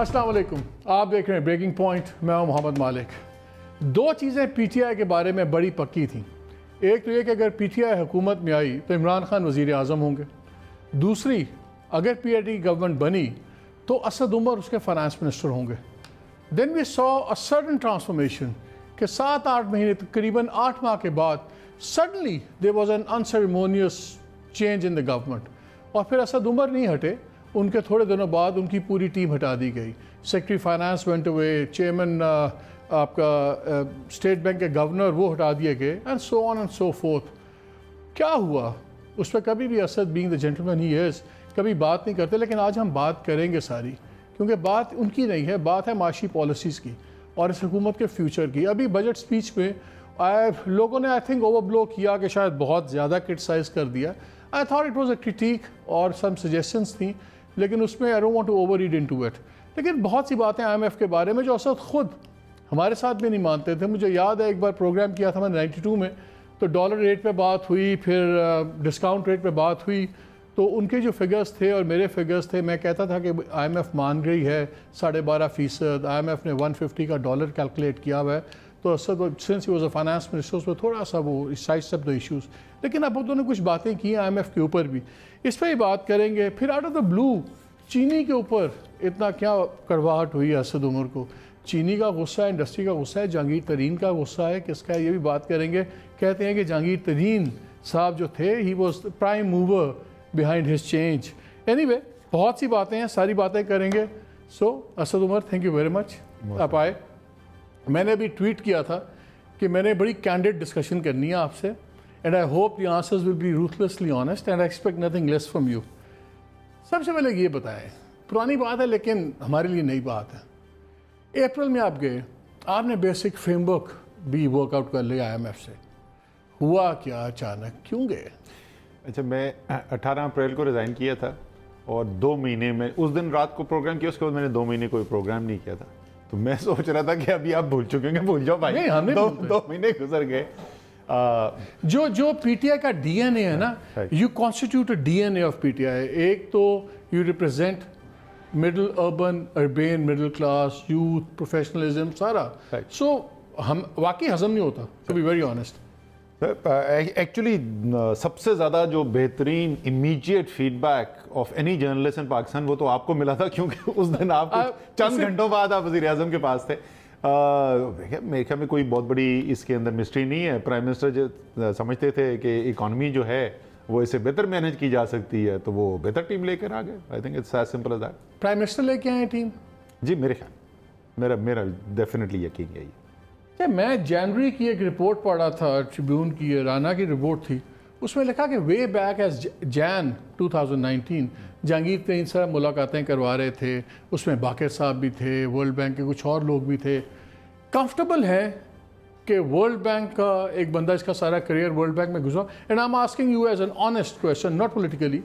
अस्सलाम वालेकुम, आप देख रहे हैं ब्रेकिंग पॉइंट। मैं हूं मोहम्मद मालिक। दो चीज़ें पीटीआई के बारे में बड़ी पक्की थी। एक तो ये कि अगर पीटीआई हुकूमत में आई तो इमरान खान वज़ीर आज़म होंगे। दूसरी, अगर पीआईडी गवर्नमेंट बनी तो असद उमर उसके फाइनेंस मिनिस्टर होंगे। Then we saw a sudden transformation कि 7-8 महीने तकरीबन 8 माह के बाद suddenly there was an unceremonious change in the government. और फिर असद उमर नहीं हटे, उनके थोड़े दिनों बाद उनकी पूरी टीम हटा दी गई। Secretary finance went away, chairman आपका स्टेट बैंक के गवर्नर वो हटा दिए गए, and so on and so fourth. क्या हुआ उस पर कभी भी Asad being the gentleman he is कभी बात नहीं करते, लेकिन आज हम बात करेंगे सारी, क्योंकि बात उनकी नहीं है, बात है माशी पॉलिसीज़ की और इस हुकूमत के फ्यूचर की। अभी बजट स्पीच में लोगों ने आई थिंक ओवरब्लो किया कि शायद बहुत ज़्यादा क्रिटिसाइज़ कर दिया। I thought it was a critic और सम सजेशंस थी, लेकिन उसमें I don't want to over read into it. लेकिन बहुत सी बातें IMF के बारे में जो असद खुद हमारे साथ भी नहीं मानते थे। मुझे याद है एक बार प्रोग्राम किया था मैंने 92 में, तो डॉलर रेट पे बात हुई, फिर डिस्काउंट रेट पे बात हुई, तो उनके जो फिगर्स थे और मेरे फिगर्स थे, मैं कहता था कि IMF मान रही है 12.5%। IMF ने 150 का डॉलर कैलकुलेट किया हुआ है। तो Asad since he was a finance minister उसमें थोड़ा सा वो साइज ऑफ द इश्यूज़, लेकिन अब उन्होंने कुछ बातें की IMF के ऊपर भी, इस पर ही बात करेंगे। फिर आउट ऑफ द ब्लू चीनी के ऊपर इतना क्या कड़वाहट हुई है असद उमर को। चीनी का गुस्सा है, इंडस्ट्री का गुस्सा है, जहांगीर तरीन का गुस्सा है, किसका है ये भी बात करेंगे। कहते हैं कि जहांगीर तरीन साहब जो थे he was prime mover behind his change. Anyway बहुत सी बातें हैं, सारी बातें करेंगे। So Asad Umar, thank you very much आप आए। मैंने अभी ट्वीट किया था कि मैंने बड़ी कैंडिड डिस्कशन करनी है आपसे, and I hope the answers will be ruthlessly honest and I expect nothing less from you. सबसे पहले ये बताएं, पुरानी बात है लेकिन हमारे लिए नई बात है। अप्रैल में आप गए, आपने बेसिक फ्रेमवर्क भी वर्कआउट कर लिया IMF से, हुआ क्या अचानक, क्यों गए? अच्छा, मैं 18 अप्रैल को रिज़ाइन किया था और 2 महीने में उस दिन रात को प्रोग्राम किया, उसके बाद मैंने 2 महीने कोई प्रोग्राम नहीं किया था। तो मैं सोच रहा था कि अभी आप भूल चुके होंगे, भूल जाओ भाई। नहीं, हमने 2 महीने गुजर गए। जो पीटीआई का DNA है ना, you constitute a DNA of PTI. एक तो you represent middle urban urban middle class youth professionalism सारा। सो हम वाकई हजम नहीं होता, to be very honest. Actually सबसे ज़्यादा जो बेहतरीन immediate feedback of any journalist in Pakistan वो तो आपको मिला था, क्योंकि उस दिन आप चंद घंटों बाद आप वज़ीर आज़म के पास थे। मेरे ख्याल में कोई बहुत बड़ी इसके अंदर मिस्ट्री नहीं है। प्राइम मिनिस्टर जो समझते थे कि इकॉनमी जो है वो इसे बेहतर मैनेज की जा सकती है, तो वो बेहतर टीम लेकर आ गए। I think it's as simple as that. Prime minister लेके आए टीम? जी, मेरे ख्याल मेरा डेफिनेटली यकीन यही है। मैं जनवरी की एक रिपोर्ट पढ़ा था, ट्रिब्यून की, राना की रिपोर्ट थी, उसमें लिखा कि way back as Jan 2019 Jahangir Tareen से मुलाकातें करवा रहे थे, उसमें बाकर साहब भी थे, वर्ल्ड बैंक के कुछ और लोग भी थे। कंफर्टेबल है कि वर्ल्ड बैंक का एक बंदा इसका सारा करियर वर्ल्ड बैंक में गुजरा, and I am asking you as an honest question, not politically,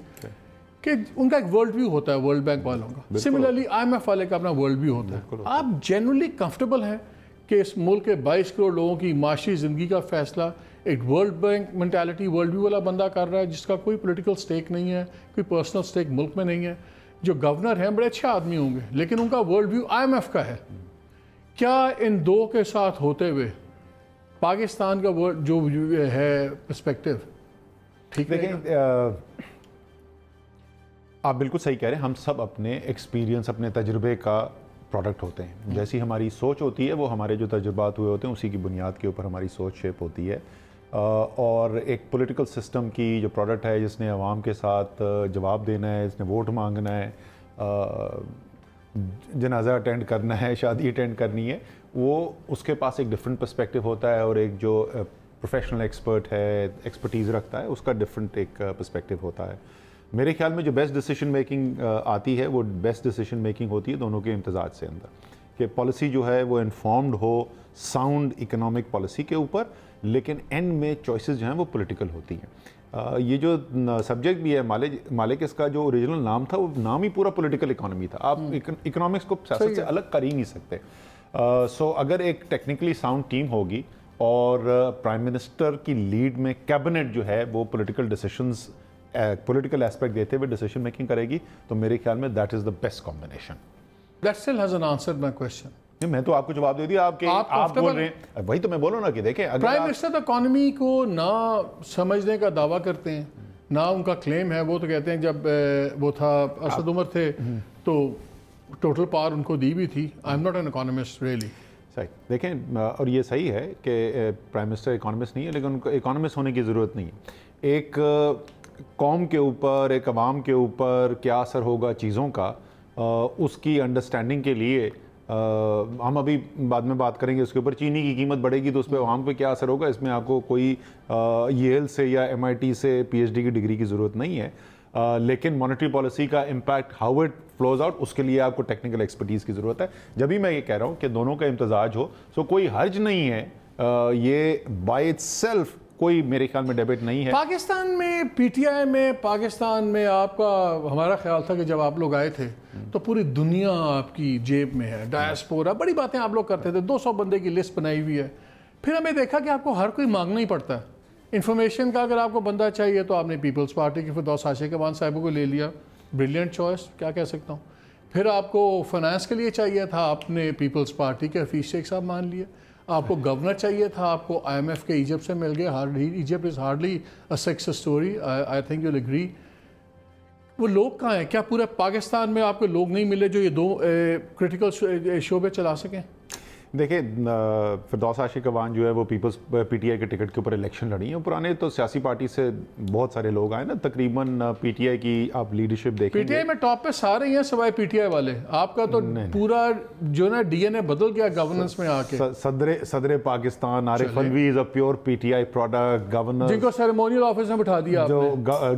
कि उनका एक वर्ल्ड व्यू होता है वर्ल्ड बैंक वालों का, सिमिलरली IMF वाले का अपना वर्ल्ड व्यू होता है। आप जनरली कंफर्टेबल हैं कि इस मुल्क के 22 करोड़ लोगों की माशी ज़िंदगी का फैसला एक world bank mentality world view वाला बंदा कर रहा है, जिसका कोई पॉलिटिकल स्टेक नहीं है, कोई पर्सनल स्टेक मुल्क में नहीं है। जो गवर्नर हैं बड़े अच्छे आदमी होंगे, लेकिन उनका वर्ल्ड व्यू IMF का है। क्या इन दो के साथ होते हुए पाकिस्तान का वर्ल्ड जो है पर्सपेक्टिव ठीक है? आप बिल्कुल सही कह रहे हैं। हम सब अपने एक्सपीरियंस, अपने तजुर्बे का प्रोडक्ट होते हैं। जैसी हमारी सोच होती है, वो हमारे जो तजुर्बात हुए होते हैं उसी की बुनियाद के ऊपर हमारी सोच शेप होती है। और एक पॉलिटिकल सिस्टम की जो प्रोडक्ट है, जिसने अवाम के साथ जवाब देना है, जिसने वोट मांगना है, जनाजा अटेंड करना है, शादी अटेंड करनी है, वो उसके पास एक डिफरेंट पर्सपेक्टिव होता है। और एक जो प्रोफेशनल एक्सपर्ट है, एक्सपर्टीज़ रखता है, उसका डिफरेंट एक पर्सपेक्टिव होता है। मेरे ख्याल में जो बेस्ट डिसीजन मेकिंग आती है, वो बेस्ट डिसीजन मेकिंग होती है दोनों के इम्तजाज से अंदर, कि पॉलिसी जो है वो इन्फॉर्म्ड हो साउंड इकोनॉमिक पॉलिसी के ऊपर, लेकिन एंड में चॉइसेस जो हैं वो पॉलिटिकल होती हैं। ये जो सब्जेक्ट भी है मालिक, इसका जो ओरिजिनल नाम था, वो नाम ही पूरा पॉलिटिकल इकोनॉमी था। आप इकोनॉमिक्स को सियासत से अलग कर ही नहीं सकते। सो अगर एक टेक्निकली साउंड टीम होगी और प्राइम मिनिस्टर की लीड में कैबिनेट जो है वो पॉलिटिकल डिसीजंस, पॉलिटिकल एस्पेक्ट देते हुए डिसीजन मेकिंग करेगी, तो मेरे ख्याल में that is the best combination. That still hasn't answered my question. میں تو آپ کو جواب دے دیا. آپ بول رہے ہیں, وہی تو میں بولوں نا کہ دیکھیں پرائم منسٹر تو اکانومی کو نہ سمجھنے کا دعویٰ کرتے ہیں, نہ ان کا کلیم ہے. وہ تو کہتے ہیں جب وہ تھا اسد عمر تھے تو ٹوٹل پاور ان کو دی بھی تھی. I am not an economist really. صحیح, دیکھیں اور یہ صحیح ہے کہ پرائم منسٹر اکانومسٹ نہیں ہے, لیکن ان کو اکانومسٹ ہونے کی ضرورت نہیں ہے. ایک قوم کے اوپر, ایک عوام کے اوپر کیا اثر ہوگا چیزوں کا, اس کی انڈرسٹینڈنگ کے لیے ہم ابھی بعد میں بات کریں گے اس کے اوپر. چینی کی قیمت بڑھے گی تو اس پہ عوام پہ کیا اثر ہوگا, اس میں آپ کو کوئی ییل سے یا MIT سے PhD کی ڈگری کی ضرورت نہیں ہے. لیکن مانیٹری پالیسی کا impact how it flows out, اس کے لیے آپ کو ٹیکنیکل ایکسپرٹیز کی ضرورت ہے. جب بھی میں یہ کہہ رہا ہوں کہ دونوں کا امتزاج ہو, سو کوئی حرج نہیں ہے. یہ بائی اٹ سیلف کوئی میرے خیال میں ڈیبیٹ نہیں ہے. پاکستان میں PTI میں, پاکستان میں آپ کا, ہمارا خیال تھا کہ جب آپ لوگ آئے تھے تو پوری دنیا آپ کی جیب میں ہے, ڈائسپورا, بڑی باتیں آپ لوگ کرتے تھے, 200 بندے کی لسٹ بنائی ہوئی ہے. پھر ہمیں دیکھا کہ آپ کو ہر کوئی مانگنا ہی پڑتا ہے انفارمیشن کا. اگر آپ کو بندہ چاہیے تو آپ نے پیپلز پارٹی کے فردوس عاشق امان صاحب کو لے لیا, بریلینٹ چوائس, کیا کہہ سکتا ہوں. پھر آپ کو فائنانس کے لیے چاہیے تھا, آپ نے پیپلز پارٹی کے حفیظ شیخ صاحب مان لیے. آپ کو گورنر چاہیے تھا, آپ کو IMF کے ایجپٹ سے مل گئے. Egypt is hardly a success story, I think you will agree. وہ لوگ کہاں ہیں؟ کیا پورے پاکستان میں آپ کو لوگ نہیں ملے جو یہ دو کرٹیکل شعبے چلا سکیں؟ دیکھیں فردوس عاشق امان جو ہے وہ پیپلز PTI کے ٹکٹ کے اوپر الیکشن لڑی ہیں. پرانے تو سیاسی پارٹی سے بہت سارے لوگ آئے نا, تقریباً PTI کی آپ لیڈرشپ دیکھیں گے. PTI میں ٹاپ پہ سارے ہیں سوائے PTI والے. آپ کا تو پورا جو نا DNA بدل گیا گورننس میں آ کے. صدر Pakistan Arif Alvi is a pure PTI product. Governor جن کو سیریمونیل آفس میں بٹھا دیا جو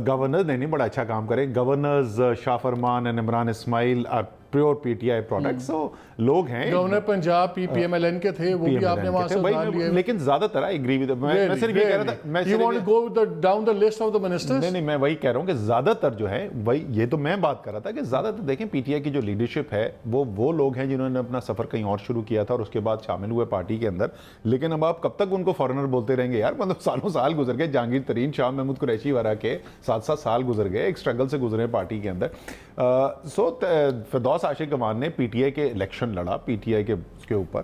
گورنر نہیں بڑا اچھا کام کرے. Governors Shah Farman and Imran Ismail are pure PTI product. سو لوگ ہیں گورنر پنجاب PMLN کے تھے, وہ بھی آپ نے وہاں سے اٹھا لیے. لیکن زیادہ تر I agree with میں صرف یہ کہہ رہا تھا, you want to go down the list of the ministers. نہیں میں وہی کہہ رہا ہوں کہ زیادہ تر جو ہے وہی, یہ تو میں بات کر رہا تھا کہ زیادہ تر دیکھیں PTI کی جو لیڈرشپ ہے وہ لوگ ہیں جنہوں نے اپنا سفر کہیں اور شروع کیا تھا اور اس کے بعد شامل ہوئے پارٹی کے اندر. لیکن اب آپ کب تک ان کو فارنر بولتے رہیں گے یار, مطلب سالوں سال گزر گئے. جہانگیر ترین, شاہ محمود قریشی وغیرہ کے 7 سال گزر گئے, ایک اسٹرگل سے گزرے پارٹی کے اندر. سو فردوس عاشق امان نے PTI کے الیکشن لڑا PTI کے اوپر.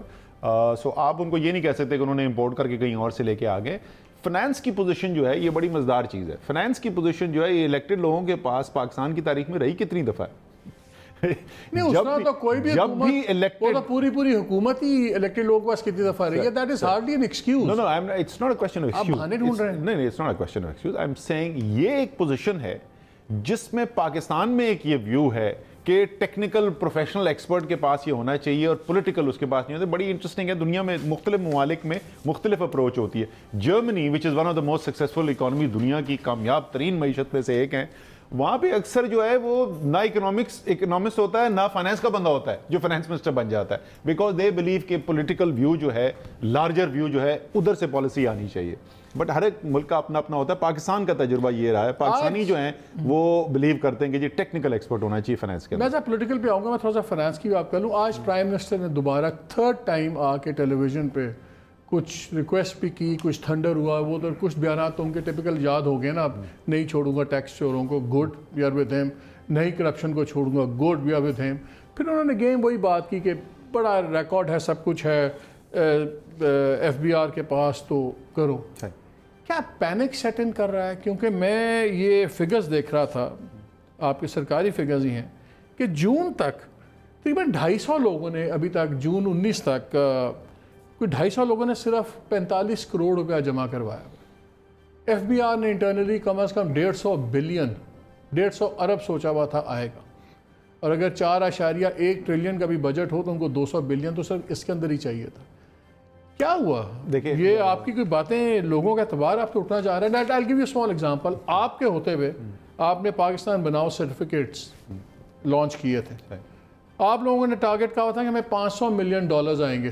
سو آپ ان کو یہ نہیں کہہ سکتے کہ انہوں نے امپورٹ کر کے کہیں اور سے لے کے آگے. فنانس کی پوزیشن جو ہے یہ بڑی مزدار چیز ہے. فنانس کی پوزیشن جو ہے یہ الیکٹڈ لوگوں کے پاس پاکستان کی تاریخ میں رہی کتنی دفعہ ہے. جب بھی الیکٹڈ پوری حکومت ہی الیکٹڈ لوگوں کے پاس کتنی دفعہ رہی ہے. That is hardly an excuse. No it's not a question of excuse. نہیں it's not a question of excuse. I am seeing یہ ایک پوزیشن ہے جس میں پاکستان میں ایک یہ ویو ہے کہ ٹیکنیکل پروفیشنل ایکسپرٹ کے پاس یہ ہونا چاہیے اور پولیٹیکل اس کے پاس نہیں ہوتا. بڑی انٹرسٹنگ ہے, دنیا میں مختلف ممالک میں مختلف اپروچ ہوتی ہے. Germany which is one of the most successful economy, دنیا کی کامیاب ترین معیشت میں سے ایک ہیں, وہاں پہ اکثر جو ہے وہ نہ اکنامسٹ ہوتا ہے نہ فائنانس کا بندہ ہوتا ہے جو فائنانس منسٹر بن جاتا ہے, بیکاز دے بلیو کہ پولیٹیکل ویو جو ہے, لارجر ویو جو ہے, ادھر سے پالیسی آنی چاہیے. بٹ ہر ایک ملک کا اپنا اپنا ہوتا ہے. پاکستان کا تجربہ یہ رہا ہے, پاکستانی جو ہیں وہ بلیو کرتے ہیں کہ جی ٹیکنیکل ایکسپرٹ ہونا چاہیے فائنانس کے. میں پولیٹیکل پہ آؤں گا, میں تھوڑا سا فائنانس کی بات کر لوں. آج پرائم منسٹر نے دوبارہ 3rd ٹائم آ کے ٹیلی ویژن پہ کچھ ریکویسٹ بھی کی, کچھ تھنڈر ہوا. وہ تو کچھ بیانات تو ان کے ٹپیکل یاد ہو گئے نا, اب نہیں چھوڑوں گا ٹیکس چوروں کو, good we are with him. نہیں کرپشن کو چھوڑوں گا, good we are with him. پھر انہوں نے گیم وہی بات کی کہ بڑا ریکارڈ ہے, سب کچھ ہے FBR کے پاس, تو کرو. کیا پینک سیٹ ان کر رہا ہے؟ کیونکہ میں یہ فگرز دیکھ رہا تھا, آپ کے سرکاری فگرز ہی ہیں, کہ جون تک تقریباً 250 لوگوں نے, ابھی تک جون 19 تک کوئی 250 لوگوں نے صرف 45 کروڑ روپیہ جمع کروایا. FBR نے انٹرنلی کم از کم 150 ارب سوچا ہوا تھا آئے گا, اور اگر 4.1 ٹریلین کا بھی بجٹ ہو تو ان کو 200 بلین تو صرف اس کے اندر ہی چاہیے تھا. کیا ہوا؟ دیکھیں یہ آپ کی کوئی باتیں لوگوں کا اعتبار آپ کو اٹھنا جا رہا ہے. I'll give you a small example. آپ کے ہوتے ہوئے آپ نے پاکستان بناؤ سرٹیفکیٹس لانچ کیے تھے. آپ لوگوں نے ٹارگٹ کہا تھا کہ ہمیں $500 ملین آئیں گے.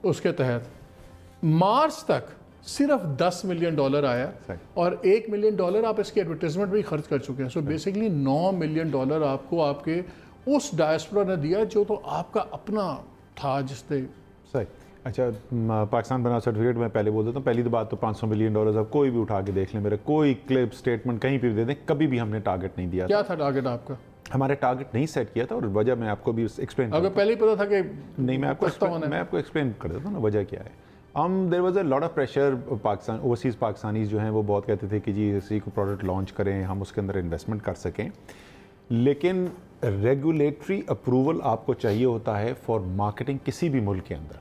اس کے تحت مارچ تک صرف $10 ملین آیا, اور $1 ملین آپ اس کی ایڈورٹیزمنٹ بھی خرچ کر چکے ہیں. سو بیسیکلی $9 ملین آپ کو آپ کے اس ڈائسپورا نے دیا جو تو آپ کا اپنا تھا جس نے. صحیح. اچھا, پاکستان بنا سرٹیفکیٹ میں پہلے بول دیتا ہوں. پہلی بات تو $500 ملین آپ کوئی بھی اٹھا کے دیکھ لیں, میرے کوئی کلپ اسٹیٹمنٹ کہیں پہ بھی دے دیں, کبھی بھی ہم نے ٹارگٹ نہیں دیا. کیا تھا ٹارگٹ آپ کا؟ हमारे टारगेट नहीं सेट किया था, और वजह मैं आपको भी एक्सप्लेन आपको पहले ही पता था कि नहीं, मैं आपको एक्सप्लेन कर देता हूँ ना वजह क्या है। There was a lot of pressure, Pakistan overseas Pakistanis जो हैं वो बहुत कहते थे कि जी इसी को प्रोडक्ट लॉन्च करें, हम उसके अंदर इन्वेस्टमेंट कर सकें, लेकिन रेगुलेटरी अप्रूवल आपको चाहिए होता है फॉर मार्केटिंग किसी भी मुल्क के अंदर।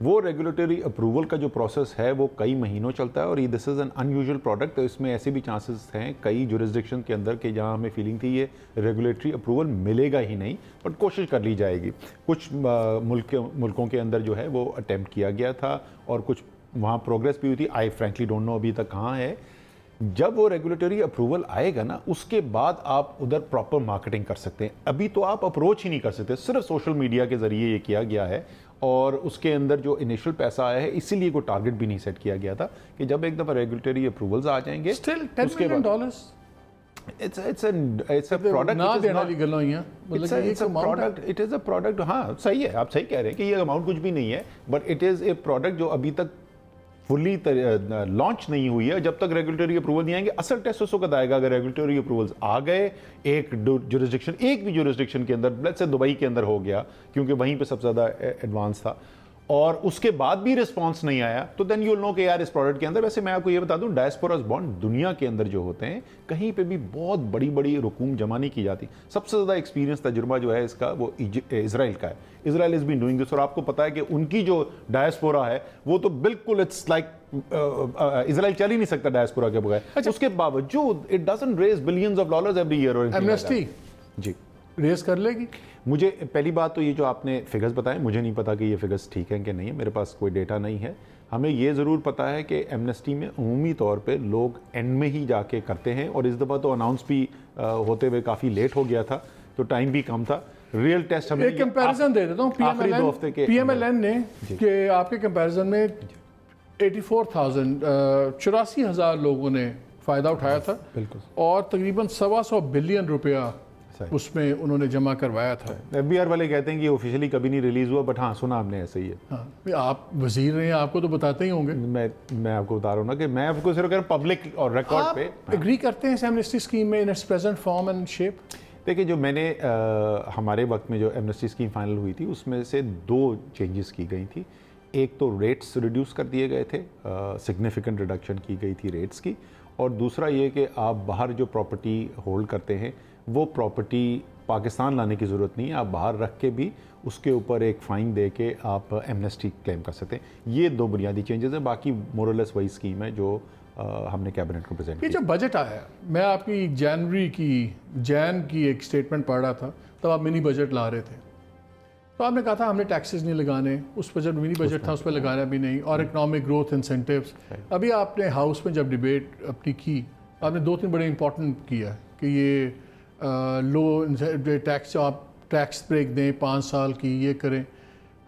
वो रेगुलेटरी अप्रूवल का जो प्रोसेस है वो कई महीनों चलता है, और ये this is an unusual product, तो इसमें ऐसे भी चांसेस हैं कई जुरिसडिक्शन के अंदर कि जहाँ हमें फीलिंग थी ये रेगुलेटरी अप्रूवल मिलेगा ही नहीं, बट कोशिश कर ली जाएगी। कुछ मुल्कों के अंदर जो है वो अटैम्प्ट किया गया था, और कुछ वहाँ प्रोग्रेस भी हुई थी। आई फ्रैंकली डोंट नो अभी तक कहाँ है। जब वो रेगुलेटरी अप्रूवल आएगा ना, उसके बाद आप उधर प्रॉपर मार्केटिंग कर सकते हैं। अभी तो आप अप्रोच ही नहीं कर सकते, सिर्फ सोशल मीडिया के ज़रिए ये किया गया है, और उसके अंदर जो इनिशियल पैसा आया है इसीलिए कोई टारगेट भी नहीं सेट किया गया था कि जब एक दफ़ा रेगुलेटरी अप्रूवल्स आ जाएंगे Still $10 million it's a product, ना देने वाली गल्लां ही हैं, मतलब ये एक product, it is a product. हाँ सही है, आप सही कह रहे हैं कि ये अमाउंट कुछ भी नहीं है, but it is a product जो अभी तक फुली लॉन्च नहीं हुई है। जब तक रेगुलेटरी अप्रूवल नहीं आएंगे, असल टेस्ट उसको कब आएगा अगर रेगुलेटरी अप्रूवल्स आ गए एक भी जुरिसडिक्शन के अंदर, लेट्स से दुबई के अंदर हो गया क्योंकि वहीं पे सबसे ज़्यादा एडवांस था, और उसके बाद भी रिस्पांस नहीं आया, तो देन यू विल नो कि यार इस प्रोडक्ट के अंदर। वैसे मैं आपको ये बता दूं, डायस्पोरास बॉन्ड दुनिया के अंदर जो होते हैं कहीं पे भी बहुत बड़ी बड़ी रकूम जमा नहीं की जाती। सबसे ज़्यादा एक्सपीरियंस तजुर्बा जो है इसका वो इजराइल का है। Israel is been doing this, और आपको पता है कि उनकी जो डायस्पोरा है वो तो बिल्कुल इट्स लाइक इजराइल चल ही नहीं सकता डायस्पोरा के बगैर। उसके बावजूद it doesn't raise billions of dollars every year. और एमनेस्टी जी रेस कर लेगी। मुझे पहली बात तो ये जो आपने फिगर्स बताए, मुझे नहीं पता कि ये फिगर्स ठीक हैं कि नहीं है, मेरे पास कोई डेटा नहीं है। हमें ये ज़रूर पता है कि एमनेस्टी में अमूमी तौर पे लोग एंड में ही जाके करते हैं, और इस दफ़ा तो अनाउंस भी होते हुए काफ़ी लेट हो गया था, तो टाइम भी कम था। रियल टेस्ट हमें एक कंपैरिजन दे देता हूँ पीएमएलएन ने कि आपके कंपैरिजन में 84,000 लोगों ने फ़ायदा उठाया था, बिल्कुल, और तकरीबन 125 बिलियन रुपया उसमें उन्होंने जमा करवाया था। एफबीआर वाले कहते हैं कि ऑफिशियली कभी नहीं रिलीज़ हुआ, बट हाँ सुना हमने ऐसे ही है। हाँ, आप वजीर हैं, आपको तो बताते ही होंगे। मैं आपको बता रहा हूँ ना कि मैं आपको सिर्फ पब्लिक और रिकॉर्ड पे एग्री करते हैं एमनेस्टी स्कीम में in its present form and shape. देखिए, जो मैंने हमारे वक्त में जो एमनेस्टी स्कीम फाइनल हुई थी उसमें से 2 चेंजेस की गई थी। एक तो रेट्स रिड्यूस कर दिए गए थे, सिग्निफिकेंट रिडक्शन की गई थी रेट्स की, और दूसरा ये कि आप बाहर जो प्रॉपर्टी होल्ड करते हैं वो प्रॉपर्टी पाकिस्तान लाने की ज़रूरत नहीं है, आप बाहर रख के भी उसके ऊपर एक फ़ाइन दे के आप एमनेस्टी क्लेम कर सकते हैं। ये 2 बुनियादी चेंजेस हैं, बाकी मोरलेस वही स्कीम है जो हमने कैबिनेट को प्रेजेंट किया। ये जो बजट आया, मैं आपकी जैन की एक स्टेटमेंट पढ़ रहा था, तब आप मिनी बजट ला रहे थे, तो आपने कहा था हमने टैक्सेस नहीं लगाने, उस बजट मिनी बजट था उस पर लगाना भी नहीं, और इकनॉमिक ग्रोथ इंसेंटिव्स। अभी आपने हाउस में जब डिबेट अपनी की, आपने 2-3 बड़े इंपॉर्टेंट किया कि ये लो टैक्स, आप टैक्स ब्रेक दें 5 साल की, ये करें।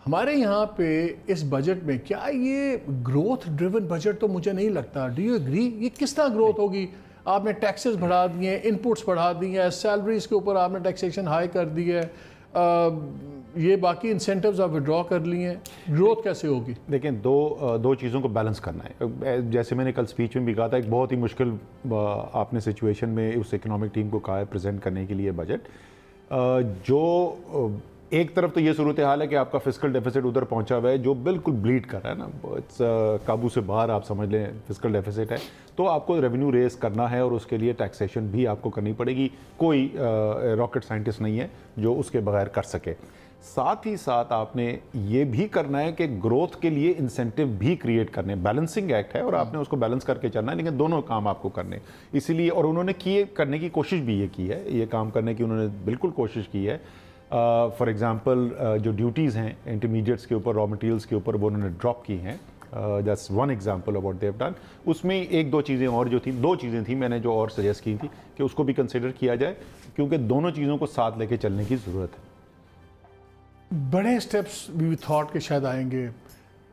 हमारे यहाँ पे इस बजट में क्या ये ग्रोथ ड्रिवन बजट तो मुझे नहीं लगता। Do you agree? ये किस तरह ग्रोथ होगी? आपने टैक्सेस बढ़ा दिए, इनपुट्स बढ़ा दिए हैं, सैलरीज के ऊपर आपने टैक्सेशन हाई कर दी है, ये बाकी इंसेंटिव्स आप विड्रॉ कर लिए हैं, ग्रोथ कैसे होगी? देखिए, दो चीज़ों को बैलेंस करना है। जैसे मैंने कल स्पीच में भी कहा था, एक बहुत ही मुश्किल आपने सिचुएशन में उस इकोनॉमिक टीम को कहा है प्रेजेंट करने के लिए बजट। जो एक तरफ तो ये सूरत हाल है कि आपका फिस्कल डेफिसिट उधर पहुंचा हुआ है जो बिल्कुल ब्लीड कर रहा है ना, इट्स काबू से बाहर, आप समझ लें फिस्कल डेफिसिट है, तो आपको रेवेन्यू रेज करना है और उसके लिए टैक्सेशन भी आपको करनी पड़ेगी। कोई रॉकेट साइंटिस्ट नहीं है जो उसके बगैर कर सके। साथ ही साथ आपने ये भी करना है कि ग्रोथ के लिए इंसेंटिव भी क्रिएट करने, बैलेंसिंग एक्ट है और आपने उसको बैलेंस करके चलना है, लेकिन दोनों काम आपको करने इसीलिए, और उन्होंने करने की कोशिश भी ये की है, ये काम करने की उन्होंने बिल्कुल कोशिश की है। फॉर एग्जांपल जो ड्यूटीज़ हैं इंटरमीडिएट्स के ऊपर, रॉ मटेरियल्स के ऊपर, वो उन्होंने ड्रॉप की हैं। That's one example of what they have done. उसमें 1-2 चीज़ें और जो थी, 2 चीज़ें थी मैंने जो और सजेस्ट की थी कि उसको भी कंसिडर किया जाए, क्योंकि दोनों चीज़ों को साथ लेके चलने की ज़रूरत है। बड़े स्टेप्स भी थॉट के शायद आएंगे।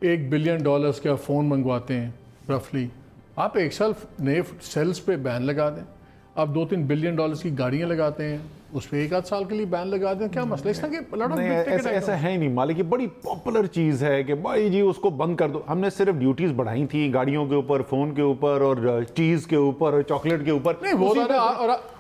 $1 बिलियन के आप फ़ोन मंगवाते हैं रफली, आप एक साल नए सेल्स पे बैन लगा दें, آپ 2-3 بلین ڈالرز کی گاڑیاں لگاتے ہیں, اس پہ 1-8 سال کے لیے بین لگا دیں, کیا مسئلہ اس طرح ایسا ہے نہیں مالک, یہ بڑی پاپولر چیز ہے کہ بھائی جی اس کو بند کر دو. ہم نے صرف ڈیوٹیز بڑھائی تھیں گاڑیوں کے اوپر, فون کے اوپر اور چیز کے اوپر اور چاکلیٹ کے اوپر,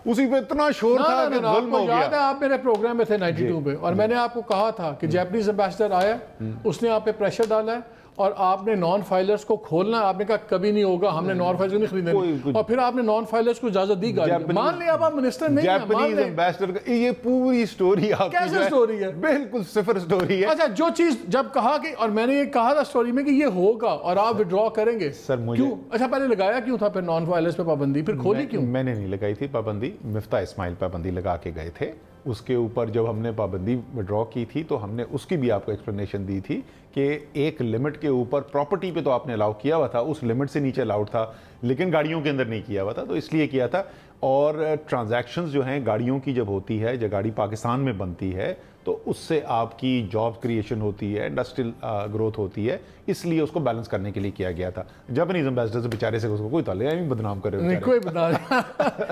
اسی پہ اتنا شور تھا کہ ظلم ہو گیا. یاد ہے آپ میرے پروگرام میں تھے 92 پہ, اور میں نے آپ کو کہا تھا کہ جیپنیز امبیسڈر آیا, اس نے آپ پہ پریشر ڈالا ہے اور آپ نے نان فائلرز کو کھولنا ہے. آپ نے کہا کبھی نہیں ہوگا, ہم نے نان فائلرز نہیں خریدنے, اور پھر آپ نے نان فائلرز کو اجازت دی گاڑی. مان لیں آپ منسٹر نہیں ہیں, جیپنیز امبیسڈر کا یہ پوری سٹوری آپ کی کیسے سٹوری ہے؟ بالکل صفر سٹوری ہے. اچھا جو چیز جب کہا کہ, اور میں نے یہ کہا تھا سٹوری میں کہ یہ ہوگا اور آپ وڈرا کریں گے سر, مجھے کیوں؟ اچھا پہلے لگایا کیوں تھا پھر نان فائلرز پہ پابندی, پھر کھولی کیوں؟ میں نے نہیں لگائی تھی پابندی, مفتاح اسماعیل پابندی لگا کے گئے تھے. اس کے اوپر جب ہم نے پابندی وڈرا کی تھی تو ہم نے اس کی بھی آپ کو ایکسپلینیشن دی تھی کہ ایک لمٹ کے اوپر پراپرٹی پہ تو آپ نے الاؤ کیا ہوا تھا, اس لمٹ سے نیچے الاؤڈ تھا, لیکن گاڑیوں کے اندر نہیں کیا ہوا تھا, تو اس لیے کیا تھا. اور ٹرانزیکشنز جو ہیں گاڑیوں کی جب ہوتی ہے, جب گاڑی پاکستان میں بنتی ہے تو اس سے آپ کی جاب کریشن ہوتی ہے, انڈسٹریل گروتھ ہوتی ہے, اس لیے اس کو بیلنس کرنے کے لیے کیا گیا تھا. جاپنیز امبیسڈر سے بیچارے سے اس کو کوئی تعلق نہیں, بدنام کرے نہیں, کوئی بدنام.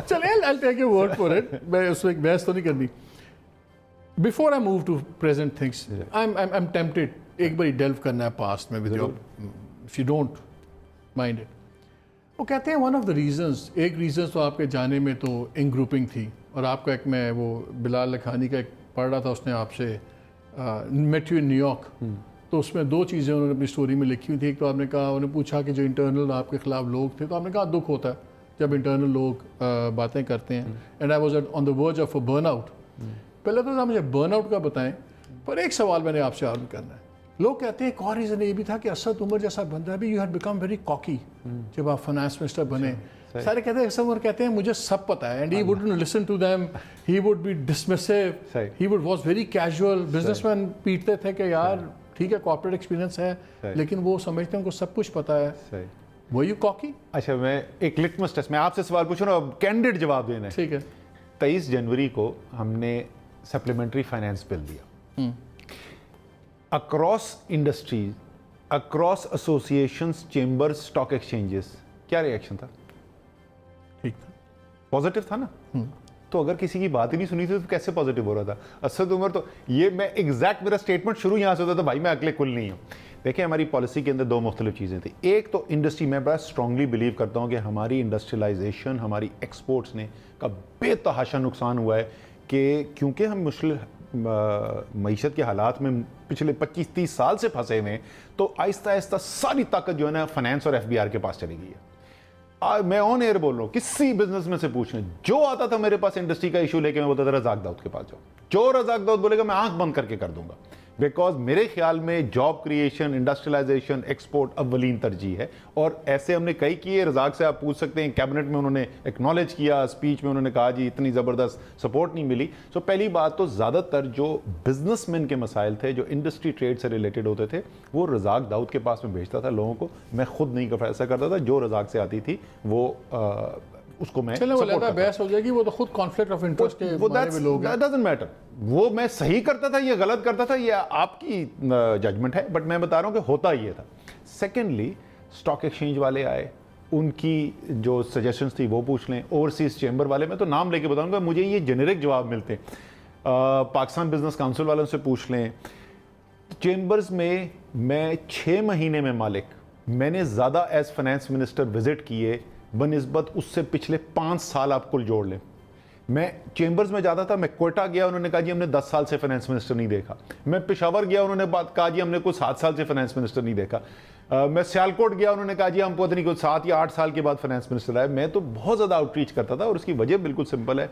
چلیں I'll take your word for it, میں اس میں ایک بحث تو نہیں کرنی. Before I move to present things, I'm tempted ایک باری ڈیلو کرنا ہے پاسٹ میں, if you don't mind it. وہ کہتے ہیں ون آف دا ریزنز, ایک ریزنز تو آپ کے جانے میں تو ان گروپنگ تھی, اور آپ کا ایک, میں وہ بلال لکھانی کا ایک پڑھ رہا تھا, اس نے آپ سے meet you in New York, تو اس میں 2 چیزیں انہوں نے اپنی سٹوری میں لکھی ہوئی تھی. ایک تو آپ نے کہا, انہوں نے پوچھا کہ جو انٹرنل آپ کے خلاف لوگ تھے, تو آپ نے کہا دکھ ہوتا ہے جب انٹرنل لوگ باتیں کرتے ہیں, and I was on the verge of a burn out. پہلے تو مجھے برن آؤٹ کا بتائیں, پر ایک سوال میں نے آپ سے عرض کرنا ہے. لوگ کہتے ہیں ایک اور ریزن یہ بھی تھا کہ اسد عمر جیسا بندہ بھی, you had become very Kaki جب آپ فائنانس منسٹر بنے. سارے کہتے ہیں اسد عمر کہتے ہیں مجھے سب پتہ ہے, and he wouldn't listen to them, he would be dismissive, he was very casual. Businessman پیٹتے تھے کہ یار ٹھیک ہے کارپوریٹ ایکسپیرینس ہے, لیکن وہ سمجھتے ہیں ان کو سب کچھ پتہ ہے. وہ یو کاکی. اچھا میں ایک لٹمس ٹیسٹ, میں آپ سے سوال پوچھ رہا ہوں, کینڈیڈ جواب دینا ہے. ٹھیک ہے. 23 جنوری کو ہم نے سپلیمنٹری فائنینس بل دیا. Across industries, across associations, chambers, stock exchanges, کیا ری ایکشن تھا؟ ٹھیک تھا, پازیٹیو تھا نا. تو اگر کسی کی بات ہی نہیں سنی تھی تو کیسے پازیٹیو ہو رہا تھا؟ اسد عمر تو یہ میں ایگزیکٹ, میرا اسٹیٹمنٹ شروع یہاں سے ہوتا تھا, بھائی میں اکلے کل نہیں ہوں. دیکھیں ہماری پالیسی کے اندر 2 مختلف چیزیں تھیں. ایک تو انڈسٹری, میں بڑا اسٹرانگلی بلیو کرتا ہوں کہ ہماری انڈسٹریلائزیشن, ہماری ایکسپورٹس نے کا بے تحاشا نقصان ہوا ہے, کہ کیونکہ ہم مشکل معیشت کے حالات میں پچھلے 25-30 سال سے پھنسے ہوئے ہیں, تو آہستہ آہستہ ساری طاقت جو ہے نا فائنینس اور FBR کے پاس چلی گئی ہے. میں آن ایئر بول رہا ہوں, کسی بزنس میں سے پوچھ لیں, جو آتا تھا میرے پاس انڈسٹری کا ایشو لے کے, میں بولتا تھا رزاق داؤد کے پاس جاؤ, جو رزاق داؤد بولے گا میں آنکھ بند کر کے کر دوں گا. بیکاز میرے خیال میں جاب کریشن, انڈسٹریلائزیشن, ایکسپورٹ اولین ترجیح ہے. اور ایسے ہم نے کئی کیے, رزاق سے آپ پوچھ سکتے ہیں, کیبنٹ میں انہوں نے ایکنالج کیا, اسپیچ میں انہوں نے کہا جی اتنی زبردست سپورٹ نہیں ملی. سو پہلی بات تو زیادہ تر جو بزنس مین کے مسائل تھے, جو انڈسٹری ٹریڈ سے ریلیٹڈ ہوتے تھے, وہ رزاق داؤد کے پاس میں بھیجتا تھا لوگوں کو. میں خود نہیں ایسا کرتا تھا, جو رزاق سے آتی تھی وہ اس کو میں سپورٹ کرتا. بحث ہو جائے گی, وہ تو خود کانفلکٹ آف انٹرسٹ کے بارے میں لوگ ہیں. That doesn't matter. وہ میں صحیح کرتا تھا, یہ غلط کرتا تھا, یہ آپ کی ججمنٹ ہے, بٹ میں بتا رہا ہوں کہ ہوتا یہ تھا. سیکنڈلی اسٹاک ایکسچینج والے آئے, ان کی جو سجیشنز تھی وہ پوچھ لیں. اوورسیز چیمبر والے, میں تو نام لے کے بتاؤں گا, مجھے یہ جنیرک جواب ملتے ہیں. پاکستان بزنس کاؤنسل والوں سے پوچھ لیں. چیمبرز میں 6 مہینے میں مالک, میں نے زیادہ ایز فائنینس منسٹر وزٹ کیے بنسبت اس سے پچھلے 5 سال آپ کل جوڑ لیں. میں چیمبرز میں جاتا تھا, میں کوئٹہ گیا, انہوں نے کہا جی ہم نے 10 سال سے فائنینس منسٹر نہیں دیکھا. میں پشاور گیا, انہوں نے کہا جی ہم نے کوئی 7 سال سے فائنینس منسٹر نہیں دیکھا. میں سیالکوٹ گیا, انہوں نے کہا جی ہم پتہ نہیں کوئی 7 یا 8 سال کے بعد فائنینس منسٹر آئے. میں تو بہت زیادہ آؤٹ ریچ کرتا تھا, اور اس کی وجہ بالکل سمپل ہے,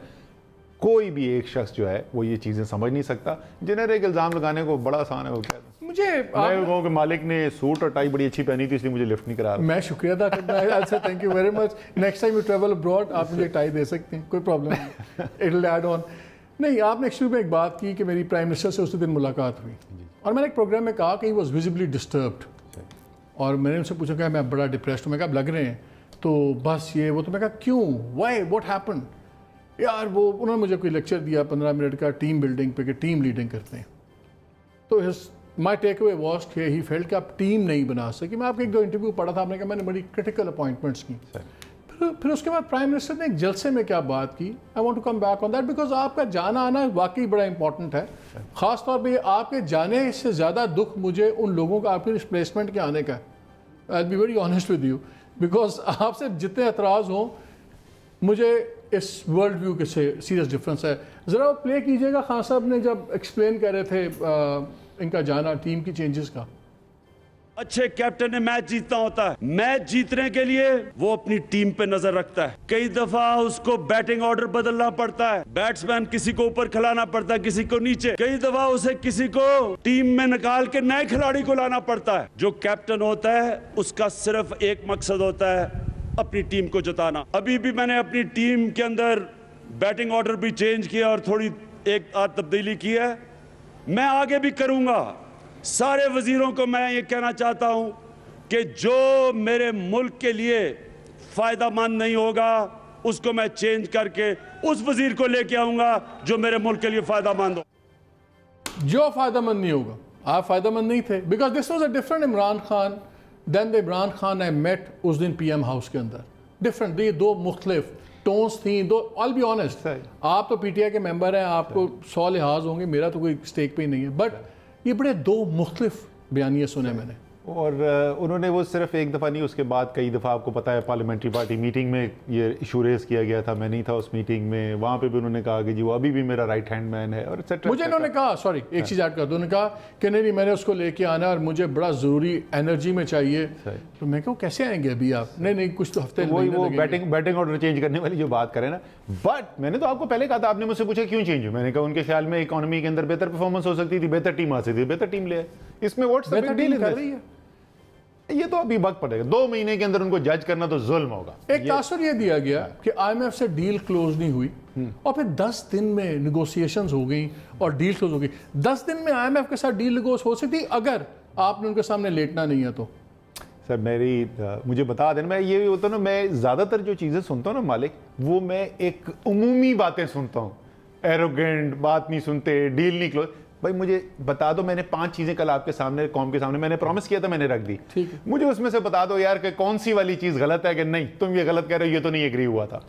کوئی بھی ایک شخص جو ہے وہ یہ چیزیں سمجھ نہیں سکتا. جنریک الزام لگانے کو بڑا آسان ہے. وہ کیا مجھے میں کہوں کہ مالک نے سوٹ اور ٹائی بڑی اچھی پہنی تھی, اس لیے مجھے لفٹ نہیں کرا رہا. میں شکریہ ادا کرتا ہوں. I'll say thank you very much. Next time you travel abroad, آپ مجھے ٹائی دے سکتے ہیں, کوئی پرابلم نہیں. It will add on. نہیں, آپ نے ایکچولی میں ایک بات کی کہ میری پرائم منسٹر سے اسی دن ملاقات ہوئی, اور میں نے ایک پروگرام میں کہا کہ he was visibly disturbed, اور میں نے ان سے پوچھا کہ میں بڑا ڈپریسڈ ہوں. میں کہا اب لگ رہے ہیں, تو بس یہ وہ. تو میں کہا کیوں, why, what happened؟ یار وہ انہوں نے مجھے کوئی لیکچر دیا 15 منٹ کا ٹیم بلڈنگ پہ, کہ ٹیم لیڈنگ کرتے ہیں. تو مائی ٹیک اوے واز کہ ہی فیلٹ کہ آپ ٹیم نہیں بنا سکے. میں آپ کے 1-2 انٹرویو پڑھا تھا, آپ نے کہا میں نے بڑی کرٹیکل اپوائنٹمنٹس کی. फिर उसके बाद प्राइम मिनिस्टर ने एक जलसे में क्या बात की, I want to come back on that because आपका जाना आना वाकई बड़ा इंपॉर्टेंट है। ख़ास तौर पे आपके जाने से ज़्यादा दुख मुझे उन लोगों का आपके रिप्लेसमेंट के आने का है। I will be very honest with you because आपसे जितने एतराज़ हों, मुझे इस वर्ल्ड व्यू के से सीरियस डिफरेंस है। ज़रा वो प्ले कीजिएगा, खान साहब ने जब एक्सप्लेन कर रहे थे इनका जाना, टीम की चेंजेस का। अच्छे कैप्टन ने मैच जीतना होता है, मैच जीतने के लिए वो अपनी टीम पे नजर रखता है। कई दफा उसको बैटिंग ऑर्डर बदलना पड़ता है, बैट्समैन किसी को ऊपर खिलाना पड़ता है, किसी को नीचे। कई दफा उसे किसी को टीम में निकाल के नए खिलाड़ी को लाना पड़ता है। जो कैप्टन होता है उसका सिर्फ एक मकसद होता है, अपनी टीम को जिताना। अभी भी मैंने अपनी टीम के अंदर बैटिंग ऑर्डर भी चेंज किया और थोड़ी एक आध तब्दीली की है, मैं आगे भी करूंगा। सारे वजीरों को मैं ये कहना चाहता हूं कि जो मेरे मुल्क के लिए फायदा मंद नहीं होगा उसको मैं चेंज करके उस वजीर को लेके आऊंगा जो मेरे मुल्क के लिए फायदा मंद हो। जो फायदा मंद नहीं होगा, आप फायदा मंद नहीं थे because this was a different Imran Khan then the Imran Khan I met उस दिन पीएम हाउस के अंदर। डिफरेंट, ये दो मुख्तलिफ टोन्स थी, दो। ऑल बी ऑनेस्ट, आप तो पीटीआई के मेंबर हैं, आपको 100 लिहाज होंगे, मेरा तो कोई स्टेक पे ही नहीं है, बट ये बड़े दो मुख्तलिफ बयानिए सुने मैंने। और उन्होंने वो सिर्फ एक दफ़ा नहीं, उसके बाद कई दफ़ा, आपको पता है पार्लियामेंट्री पार्टी मीटिंग में ये इशू रेज किया गया था, मैं नहीं था उस मीटिंग में, वहाँ पे भी उन्होंने कहा कि जी वो अभी भी मेरा राइट हैंड मैन है और एक्सेट्रा। मुझे इन्होंने कहा, सॉरी एक चीज़ ऐड कर दो, उन्होंने कहा कि नहीं मैंने उसको लेके आना और मुझे बड़ा ज़रूरी एनर्जी में चाहिए। तो मैं कहूँ कैसे आएंगे अभी आप? नहीं कुछ तो हफ्ते वो बैटिंग ऑर्डर चेंज करने वाली जो बात करें ना, बट मैंने तो आपको पहले कहा था, आपने मुझसे पूछा क्यों चेंज हो, मैंने कहा उनके ख्याल में इकोनॉमी के अंदर बेहतर परफॉर्मेंस हो सकती थी, बेहतर टीम आ सकती थी, बेहतर टीम ले, इसमें व्हाट्स द बिग डील कर रही है। ये तो अभी वक्त पड़ेगा, 2 महीने के अंदर उनको जज करना तो जुल्म होगा। एक तासुर ये दिया गया कि आईएमएफ से डील क्लोज नहीं हुई और फिर 10 दिन में निगोशिएशंस हो गई और डील क्लोज हो गई। 10 दिन में आईएमएफ के साथ डील निगोश हो सकती अगर आपने उनके सामने लेटना नहीं है तो। सर मुझे बता देना, मैं ये होता ना, मैं ज़्यादातर जो चीज़ें सुनता हूँ ना मालिक, वो मैं एक उमूमी बातें सुनता हूँ, एरोगेंट बात नहीं सुनते, डील नहीं क्लोज। भाई मुझे बता दो, मैंने 5 चीज़ें कल आपके सामने, कौम के सामने मैंने प्रॉमिस किया था, मैंने रख दी। ठीक है, मुझे उसमें से बता दो यार कि कौन सी वाली चीज़ गलत है कि नहीं, तुम ये गलत कह रहे हो, ये तो नहीं एग्री हुआ था।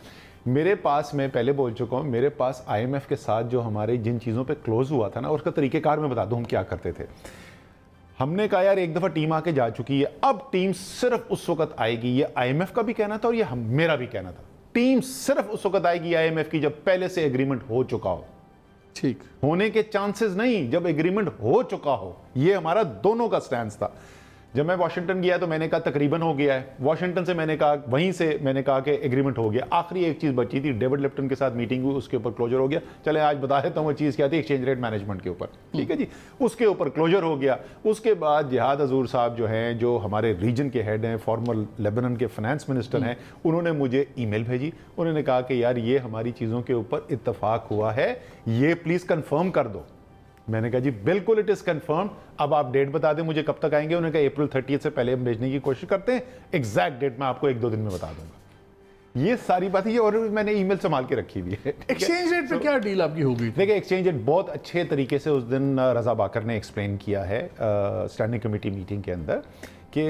मेरे पास, मैं पहले बोल चुका हूँ, मेरे पास आईएमएफ के साथ जो हमारे जिन चीज़ों पे क्लोज हुआ था ना, उसका तरीक़ेकार मैं बता दूँ हम क्या करते थे। हमने कहा यार एक दफ़ा टीम आके जा चुकी है, अब टीम सिर्फ उस वक्त आएगी, ये आईएमएफ का भी कहना था और ये मेरा भी कहना था, टीम सिर्फ उस वक्त आएगी आईएमएफ की जब पहले से एग्रीमेंट हो चुका हो। ठीक होने के चांसेस नहीं, जब एग्रीमेंट हो चुका हो। ये हमारा दोनों का स्टैंड था। जब मैं वाशिंगटन गया तो मैंने कहा तकरीबन हो गया है, वाशिंगटन से मैंने कहा, वहीं से मैंने कहा कि एग्रीमेंट हो गया। आखिरी एक चीज़ बची थी, डेविड लिप्टन के साथ मीटिंग हुई, उसके ऊपर क्लोजर हो गया। चले आज बता देता हूँ वो चीज़ क्या थी, एक्सचेंज रेट मैनेजमेंट के ऊपर, ठीक है जी, उसके ऊपर क्लोजर हो गया। उसके बाद जिहाद हजूर साहब जो हैं, जो हमारे रीजन के हेड हैं, फॉर्मर लेबनान के फाइनेंस मिनिस्टर हैं, उन्होंने मुझे ईमेल भेजी, उन्होंने कहा कि यार ये हमारी चीज़ों के ऊपर इत्तफाक हुआ है, ये प्लीज़ कन्फर्म कर दो। मैंने कहा जी बिल्कुल इट इज़ कन्फर्म, अब आप डेट बता दें मुझे कब तक आएंगे। उन्होंने कहा अप्रैल 30 से पहले हम भेजने की कोशिश करते हैं, एग्जैक्ट डेट मैं आपको 1-2 दिन में बता दूंगा। ये सारी बातें, ये और मैंने ईमेल संभाल के रखी हुई है। एक्सचेंज रेट पे क्या डील आपकी हो गई? देखिए एक्सचेंज रेट बहुत अच्छे तरीके से उस दिन रजा बाकर ने एक्सप्लेन किया है स्टैंडिंग कमेटी मीटिंग के अंदर कि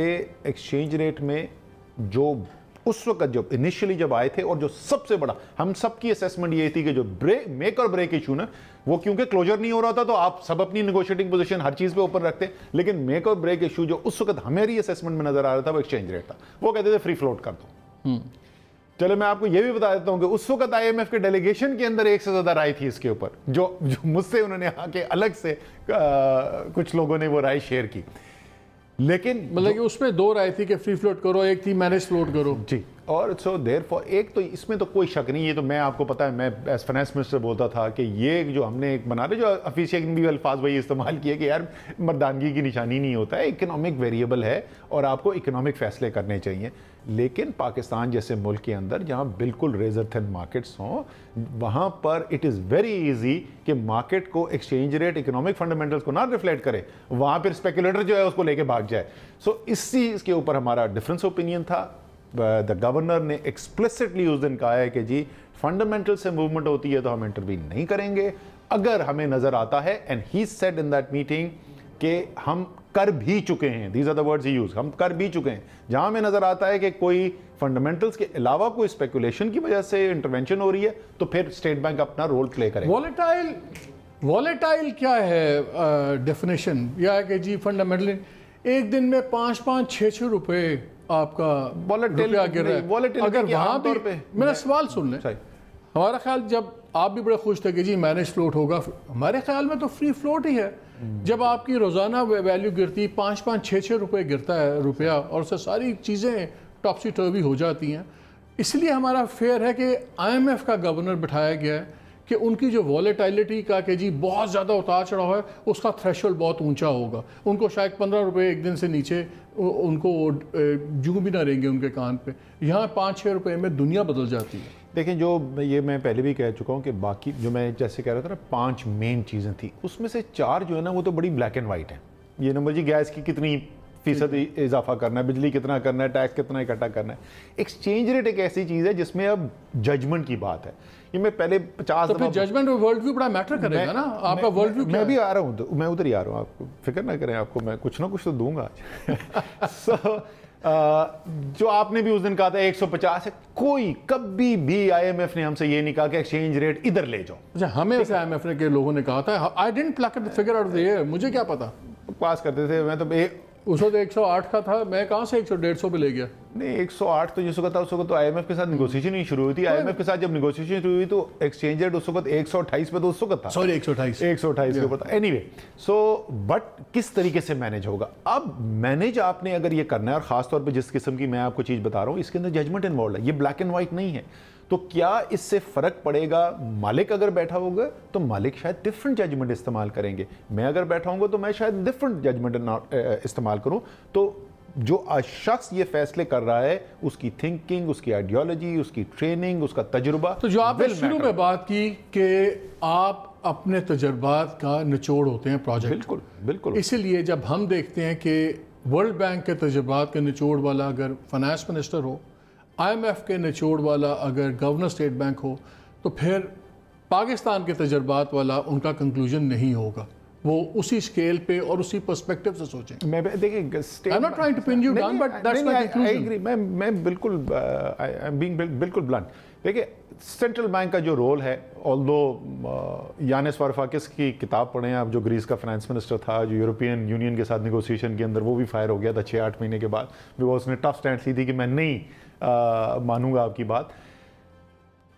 एक्सचेंज रेट में जो उस वक्त जब इनिशियली जब आए थे, और जो सबसे बड़ा हम सबकी असेसमेंट ये थी कि जो मेक और ब्रेक इशू ना, वो क्योंकि क्लोजर नहीं हो रहा था तो आप सब अपनी नेगोशिएटिंग पोजीशन हर चीज़ पे ऊपर रखते, लेकिन मेक और ब्रेक इशू जो उस वक्त हमारी असेसमेंट में नजर आ रहा था वो एक्सचेंज रेट था। वो कहते थे फ्री फ्लोट कर दो। चलो मैं आपको ये भी बता देता हूं कि उस वक्त आईएमएफ के डेलीगेशन के अंदर एक से ज्यादा राय थी इसके ऊपर, जो मुझसे उन्होंने आके अलग से कुछ लोगों ने वो राय शेयर की, लेकिन मतलब कि उसमें 2 राय थी कि फ्री फ्लोट करो, एक थी मैनेज फ्लोट करो जी। और सो देयरफॉर एक तो इसमें तो कोई शक नहीं है, तो मैं आपको पता है मैं एज फाइनेंस मिनिस्टर बोलता था कि ये जो हमने एक बना रहे, जो ऑफिशियल भी अल्फाज वही इस्तेमाल किए कि यार मर्दानगी की निशानी नहीं होता है, इकोनॉमिक वेरिएबल है और आपको इकोनॉमिक फैसले करने चाहिए। लेकिन पाकिस्तान जैसे मुल्क के अंदर जहाँ बिल्कुल रेजर थिन मार्केट्स हों, वहाँ पर इट इज़ वेरी इजी कि मार्केट को एक्सचेंज रेट इकोनॉमिक फंडामेंटल्स को ना रिफ्लेक्ट करे, वहाँ पर स्पेकुलेटर जो है उसको लेके भाग जाए। सो इस चीज़ के ऊपर हमारा डिफरेंस ओपिनियन था। द गवर्नर ने एक्सप्लिसिटली उस दिन कहा है कि जी फंडामेंटल से मूवमेंट होती है तो हम इंटरवीन नहीं करेंगे, अगर हमें नजर आता है, and he said in that meeting कि हम कर भी चुके हैं, these are the words he used, हम कर भी चुके हैं। जहां हमें नजर आता है कि कोई फंडामेंटल्स के अलावा कोई स्पेकुलेशन की वजह से इंटरवेंशन हो रही है, तो फिर स्टेट बैंक अपना रोल प्ले करेगा। वॉलेटाइल क्या है डेफिनेशन? यह है कि जी फंडामेंटली एक दिन में 5-6 रुपए आपका रुपया गिर रहा है। अगर वहां पे मेरा सवाल सुन लें, हमारा ख्याल जब आप भी बड़े खुश थे कि जी मैनेज फ्लोट होगा, हमारे ख्याल में तो फ्री फ्लोट ही है। जब आपकी रोज़ाना वैल्यू गिरती 5-6 रुपए गिरता है रुपया, और उससे सारी चीज़ें टॉपसी टर्वी हो जाती हैं। इसलिए हमारा फेयर है कि IMF का गवर्नर बिठाया गया है कि उनकी जो वॉलेटिलिटी का कि जी बहुत ज़्यादा उतार चढ़ाव है, उसका थ्रेशोल्ड बहुत ऊंचा होगा। उनको शायद 15 रुपये एक दिन से नीचे उनको जूं भी ना रहेंगे उनके कान पे। यहाँ 5-6 रुपये में दुनिया बदल जाती है। देखें, जो ये मैं पहले भी कह चुका हूँ कि बाकी जो मैं जैसे कह रहा था ना 5 मेन चीज़ें थी, उसमें से 4 जो है ना वो तो बड़ी ब्लैक एंड वाइट है। ये नंबर जी गैस की कितनी फीसद इजाफा करना है, बिजली कितना करना है, टैक्स कितना इकट्ठा करना है। एक्सचेंज रेट एक ऐसी चीज़ है जिसमें अब जजमेंट की बात है। ये मैं पहले 50 तो फिर जजमेंट और वर्ल्ड व्यू बड़ा मैटर करेगा ना, आपका वर्ल्ड व्यू। मैं भी आ रहा हूँ, तो मैं उधर ही आ रहा हूँ, आपको फिक्र ना करें, आपको मैं कुछ ना कुछ तो दूंगा आज। जो आपने भी उस दिन कहा था 150 है, कोई कभी भी IMF ने हमसे ये नहीं कहा कि एक्सचेंज रेट इधर ले जाओ। अच्छा, हमें ऐसे IMF ने के लोगों ने कहा था, I didn't plug the figure out of the air, मुझे क्या पता। पास करते थे, मैं तो उस वक्त 108 का था, मैं कहाँ से 100-150 पे ले गया। नहीं 108 तो जिस वक्त था उस वक्त तो IMF के साथ निगोशिएशन ही शुरू हुई थी। IMF के साथ जब निगोशिएशन शुरू हुई तो एक्सचेंज रेट उस वक्त 128 पे तो उस वक्त था, सॉरी 128 के ऊपर था। एनीवे, सो बट किस तरीके से मैनेज होगा? अब मैनेज आपने अगर ये करना है, और खास तौर पे जिस किस्म की मैं आपको चीज़ बता रहा हूँ, इसके अंदर जजमेंट इन्वॉल्व है, ये ब्लैक एंड व्हाइट नहीं है। तो क्या इससे फ़र्क पड़ेगा? मालिक अगर बैठा होगा तो मालिक शायद डिफरेंट जजमेंट इस्तेमाल करेंगे, मैं अगर बैठा होऊंगा तो मैं शायद डिफरेंट जजमेंट इस्तेमाल करूं। तो जो शख्स ये फैसले कर रहा है, उसकी थिंकिंग, उसकी आइडियोलॉजी, उसकी ट्रेनिंग, उसका तजुर्बा। तो जो आपने शुरू में बात की कि आप अपने तजुर्बात का निचोड़ होते हैं प्रोजेक्ट, बिल्कुल बिल्कुल। इसीलिए जब हम देखते हैं कि वर्ल्ड बैंक के तजुर्बात के निचोड़ वाला अगर फाइनेंस मिनिस्टर हो, IMF के निचोड़ वाला अगर गवर्नर स्टेट बैंक हो, तो फिर पाकिस्तान के तजुर्बात वाला उनका कंक्लूजन नहीं होगा। वो उसी स्केल पे और उसी पर्सपेक्टिव से सोचें। मैं देखिए, I'm not trying to pin you down, but that's my conclusion. I agree. मैं बिल्कुल I'm being बिल्कुल blunt। देखिए, सेंट्रल बैंक का जो रोल है, ऑल्दो यानिस वारफाकिस की किताब पढ़ें आप, जो ग्रीस का फाइनेंस मिनिस्टर था, जो यूरोपियन यूनियन के साथ नेगोशिएशन के अंदर वो भी फायर हो गया था 6-8 महीने के बाद, बिकॉज उसने टफ स्टैंड ली थी कि मैं नहीं मानूंगा आपकी बात।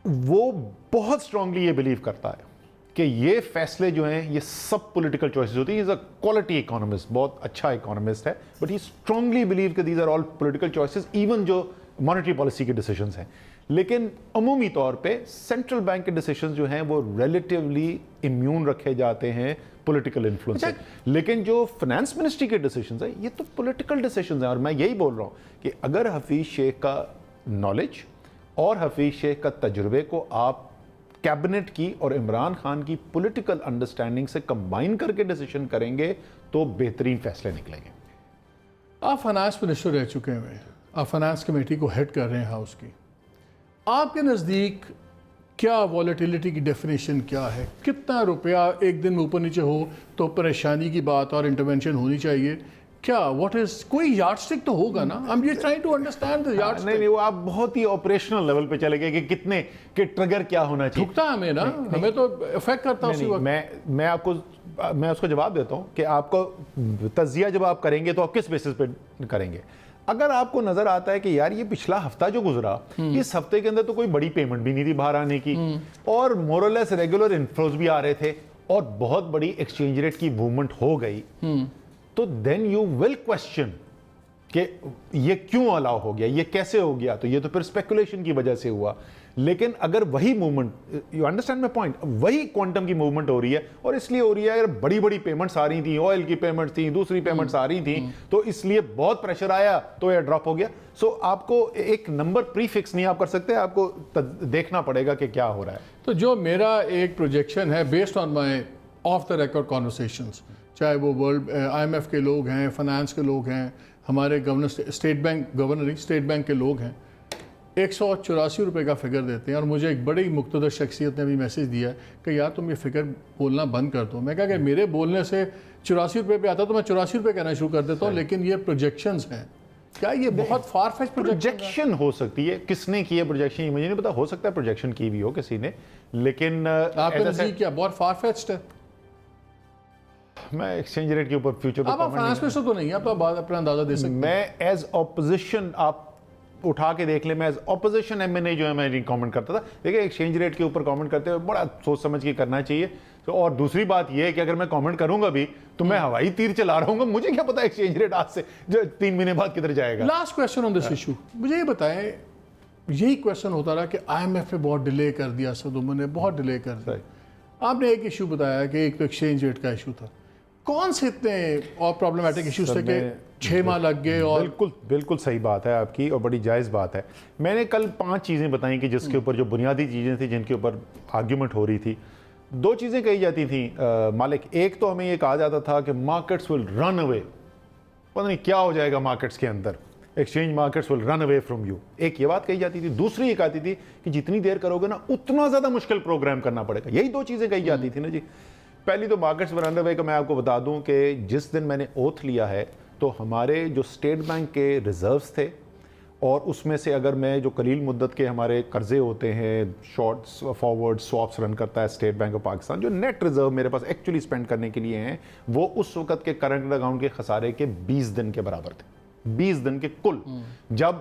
वो बहुत स्ट्रांगली ये बिलीव करता है कि ये फैसले जो हैं ये सब पॉलिटिकल चॉइसेस होती है। इज अ क्वालिटी इकोनॉमिस्ट, बहुत अच्छा इकोनॉमिस्ट है, बट ही स्ट्रांगली बिलीव कि these are all political choices, even जो मॉनेटरी पॉलिसी के डिसीजंस हैं। लेकिन अमूमी तौर पे सेंट्रल बैंक के डिसीजंस जो हैं वो रिलेटिवली इम्यून रखे जाते हैं पॉलिटिकल इन्फ्लुएंस से। लेकिन जो फाइनेंस मिनिस्ट्री के डिसीजंस हैं ये तो पॉलिटिकल डिसीजंस हैं। और मैं यही बोल रहा हूँ कि अगर हफीज शेख का नॉलेज और हफीज शेख का तजुर्बे को आप कैबिनेट की और इमरान खान की पॉलिटिकल अंडरस्टैंडिंग से कंबाइन करके डिसीजन करेंगे तो बेहतरीन फैसले निकलेंगे। आप फाइनेंस मिनिस्टर रह चुके हैं, आप फाइनेंस कमेटी को हेड कर रहे हैं हाउस की। आपके नज़दीक क्या वॉलेटिलिटी की डेफिनेशन क्या है? कितना रुपया एक दिन में ऊपर नीचे हो तो परेशानी की बात और इंटरवेंशन होनी चाहिए? क्या व्हाट इज, कोई यार्डस्टिक तो होगा ना? I am just trying to understand the yardstick. नहीं, वो आप बहुत ही ऑपरेशनल लेवल पे चले गए कि कितने के ट्रिगर क्या होना चाहिए। ठुकता हमें ना, हमें तो इफेक्ट करता है उसी वक्त। मैं उसको जवाब देता हूँ कि आपको तज्जिया जब आप करेंगे तो आप किस बेसिस पे करेंगे। अगर आपको नजर आता है कि यार ये पिछला हफ्ता जो गुजरा, इस हफ्ते के अंदर तो कोई बड़ी पेमेंट भी नहीं थी बाहर आने की, और मोरलेस रेगुलर इनफ्लोज भी आ रहे थे, और बहुत बड़ी एक्सचेंज रेट की मूवमेंट हो गई, तो देन यू विल क्वेश्चन कि ये क्यों अलाउ हो गया, ये कैसे हो गया। तो ये तो फिर स्पेकुलेशन की वजह से हुआ। लेकिन अगर वही movement, you understand my point, वही क्वांटम की मूवमेंट हो रही है, और इसलिए हो रही है, अगर बड़ी बड़ी पेमेंट्स आ रही थी, ऑयल की पेमेंट्स थी, दूसरी पेमेंट्स आ रही थी, तो इसलिए बहुत प्रेशर आया तो ये ड्रॉप हो गया। सो आपको एक नंबर प्रीफिक्स नहीं आप कर सकते, आपको देखना पड़ेगा कि क्या हो रहा है। तो जो मेरा एक प्रोजेक्शन है based on my of the record conversations, चाहे वो वर्ल्ड IMF के लोग हैं, फाइनेंस के लोग हैं, हमारे गवर्नर स्टेट बैंक, गवर्नर नहीं स्टेट बैंक के लोग हैं, 184 روپے کا فگر دیتے ہیں، اور مجھے ایک بڑی مقتدر شخصیت نے بھی میسیج دیا کہ یار تم یہ فگر بولنا بند کر دو. میں کہا کہ میرے بولنے سے 84 روپے پہ آتا تو میں 84 روپے کہنا شروع کر دیتا ہوں، لیکن یہ پروجیکشنز ہیں. کیا یہ بہت فار فیچ پروجیکشن ہو سکتی ہے؟ کس نے کی ہے پروجیکشن مجھے نہیں پتا، ہو سکتا ہے پروجیکشن کی بھی ہو کسی نے، لیکن آپ نے نزدیک کیا بہت فار فیچڈ ہے. میں ایکسچینج ریٹ کے اوپر فیوچر پہ آپ فائنانس منسٹر تو نہیں ہیں، آپ اپنا اندازہ دے سکتے ہیں. میں ایز اپوزیشن آپ اٹھا کے دیکھ لیں، میں ایز اپوزیشن ایم این اے جو ہے میں نہیں کامنٹ کرتا تھا. دیکھیں ایکسچینج ریٹ کے اوپر کامنٹ کرتے ہوئے بڑا سوچ سمجھ کے کرنا چاہیے. اور دوسری بات یہ ہے کہ اگر میں کامنٹ کروں گا بھی تو میں ہوائی تیر چلا رہا ہوں گا، مجھے کیا پتا ایکسچینج ریٹ آج سے 3 مہینے بعد کدھر جائے گا. Last question on this issue, مجھے یہ بتائیں، یہی کویسچن ہوتا رہا کہ آئی ایم ایف نے بہت ڈیلے کر دیا، اسد عمر نے بہت ڈیلے کر دیا. آپ نے ایک ایشو بتایا کہ ایک تو ایکسچینج ریٹ کا ایشو تھا، کون سے اتنے اور پرابلمٹک ایشوز تھے کہ 6 ماہ لگ گئے؟ اور بالکل صحیح بات ہے آپ کی اور بڑی جائز بات ہے. میں نے کل 5 چیزیں بتائیں کہ جس کے اوپر جو بنیادی چیزیں تھیں جن کے اوپر آرگیومنٹ ہو رہی تھی. 2 چیزیں کہی جاتی تھیں مالک. ایک تو ہمیں یہ کہا جاتا تھا کہ مارکیٹس ول رن اوے، پتہ نہیں کیا ہو جائے گا مارکیٹس کے اندر، exchange markets will run away from you. ایک یہ بات کہی جاتی تھی. دوسری یہ کہتی تھی کہ جتنی دیر کرو گے نا اتنا زیادہ مشکل پروگرام کرنا پڑے گا. یہی 2 چیزیں کہی جاتی تھی نا جی. پہلی تو مارکیٹس ول رن اوے کا میں آپ کو بتا دوں کہ جس دن میں نے اوتھ لیا ہے تو ہمارے جو اسٹیٹ بینک کے ریزروز تھے، اور اس میں سے اگر میں جو قلیل مدت کے ہمارے قرضے ہوتے ہیں، شارٹس فارورڈ سواپس رن کرتا ہے اسٹیٹ بینک آف پاکستان، جو نیٹ ریزرو میرے پاس ایکچولی اسپینڈ کرنے کے لیے ہیں، وہ اس وقت کے کرنٹ اکاؤنٹ کے خسارے کے 20 دن کے برابر تھے. 20 دن کے کل. جب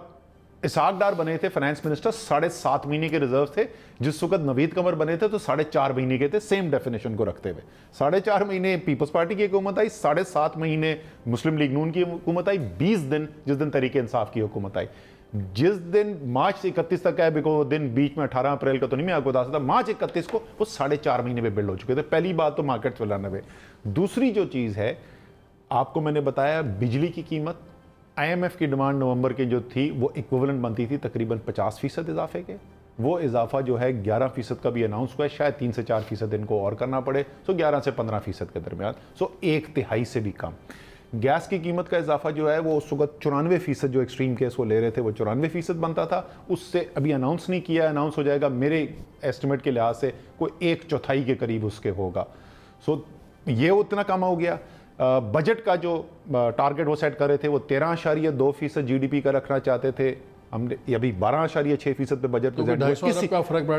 اسحاق ڈار بنے تھے فائنانس منسٹر 7.5 مہینے کے ریزرو تھے. جس وقت نوید قمر بنے تھے تو 4.5 مہینے کے تھے، سیم ڈیفینیشن کو رکھتے ہوئے. 4.5 مہینے پیپلز پارٹی کی حکومت آئی، 7.5 مہینے مسلم لیگ نون کی حکومت آئی، 20 دن جس دن تحریک انصاف کی حکومت آئی. جس دن مارچ 31 تک ہے، بیکو دن بیچ میں 18 اپریل کا تو نہیں میں آپ کو بتا سکتا، مارچ 31 کو وہ 4.5 مہینے پہ بلڈ ہو چکے تھے. پہلی بات تو مارکیٹ ول رن اوے. دوسری جو چیز ہے آپ کو میں نے بتایا، بجلی کی قیمت آئی ایم ایف کی ڈیمانڈ نومبر کی جو تھی وہ ایکویولنٹ بنتی تھی تقریباً 50% اضافے کے. وہ اضافہ جو ہے 11% کا بھی اناؤنس ہوا ہے، شاید 3 سے 4% ان کو اور کرنا پڑے، 11 سے 15% کے درمیان، 1/3 سے بھی کم. گیس کی قیمت کا اضافہ جو ہے وہ اس وقت 94% جو ایکسٹریم کیس وہ لے رہے تھے وہ 94% بنتا تھا. اس سے ابھی اناؤنس نہیں کیا ہے، اناؤنس ہو جائے گا میرے ایسٹیمیٹ کے لحاظ سے کوئی 1/4 کے قریب اس کے ہوگا. یہ اتنا کم ہو گیا. بجٹ کا جو ٹارگٹ وہ سیٹ کر رہے تھے وہ 13.2% جی ڈی پی کا رکھنا چاہتے تھے، ہم نے ابھی 12.6% پہ بجٹ پریزنٹ ہوا.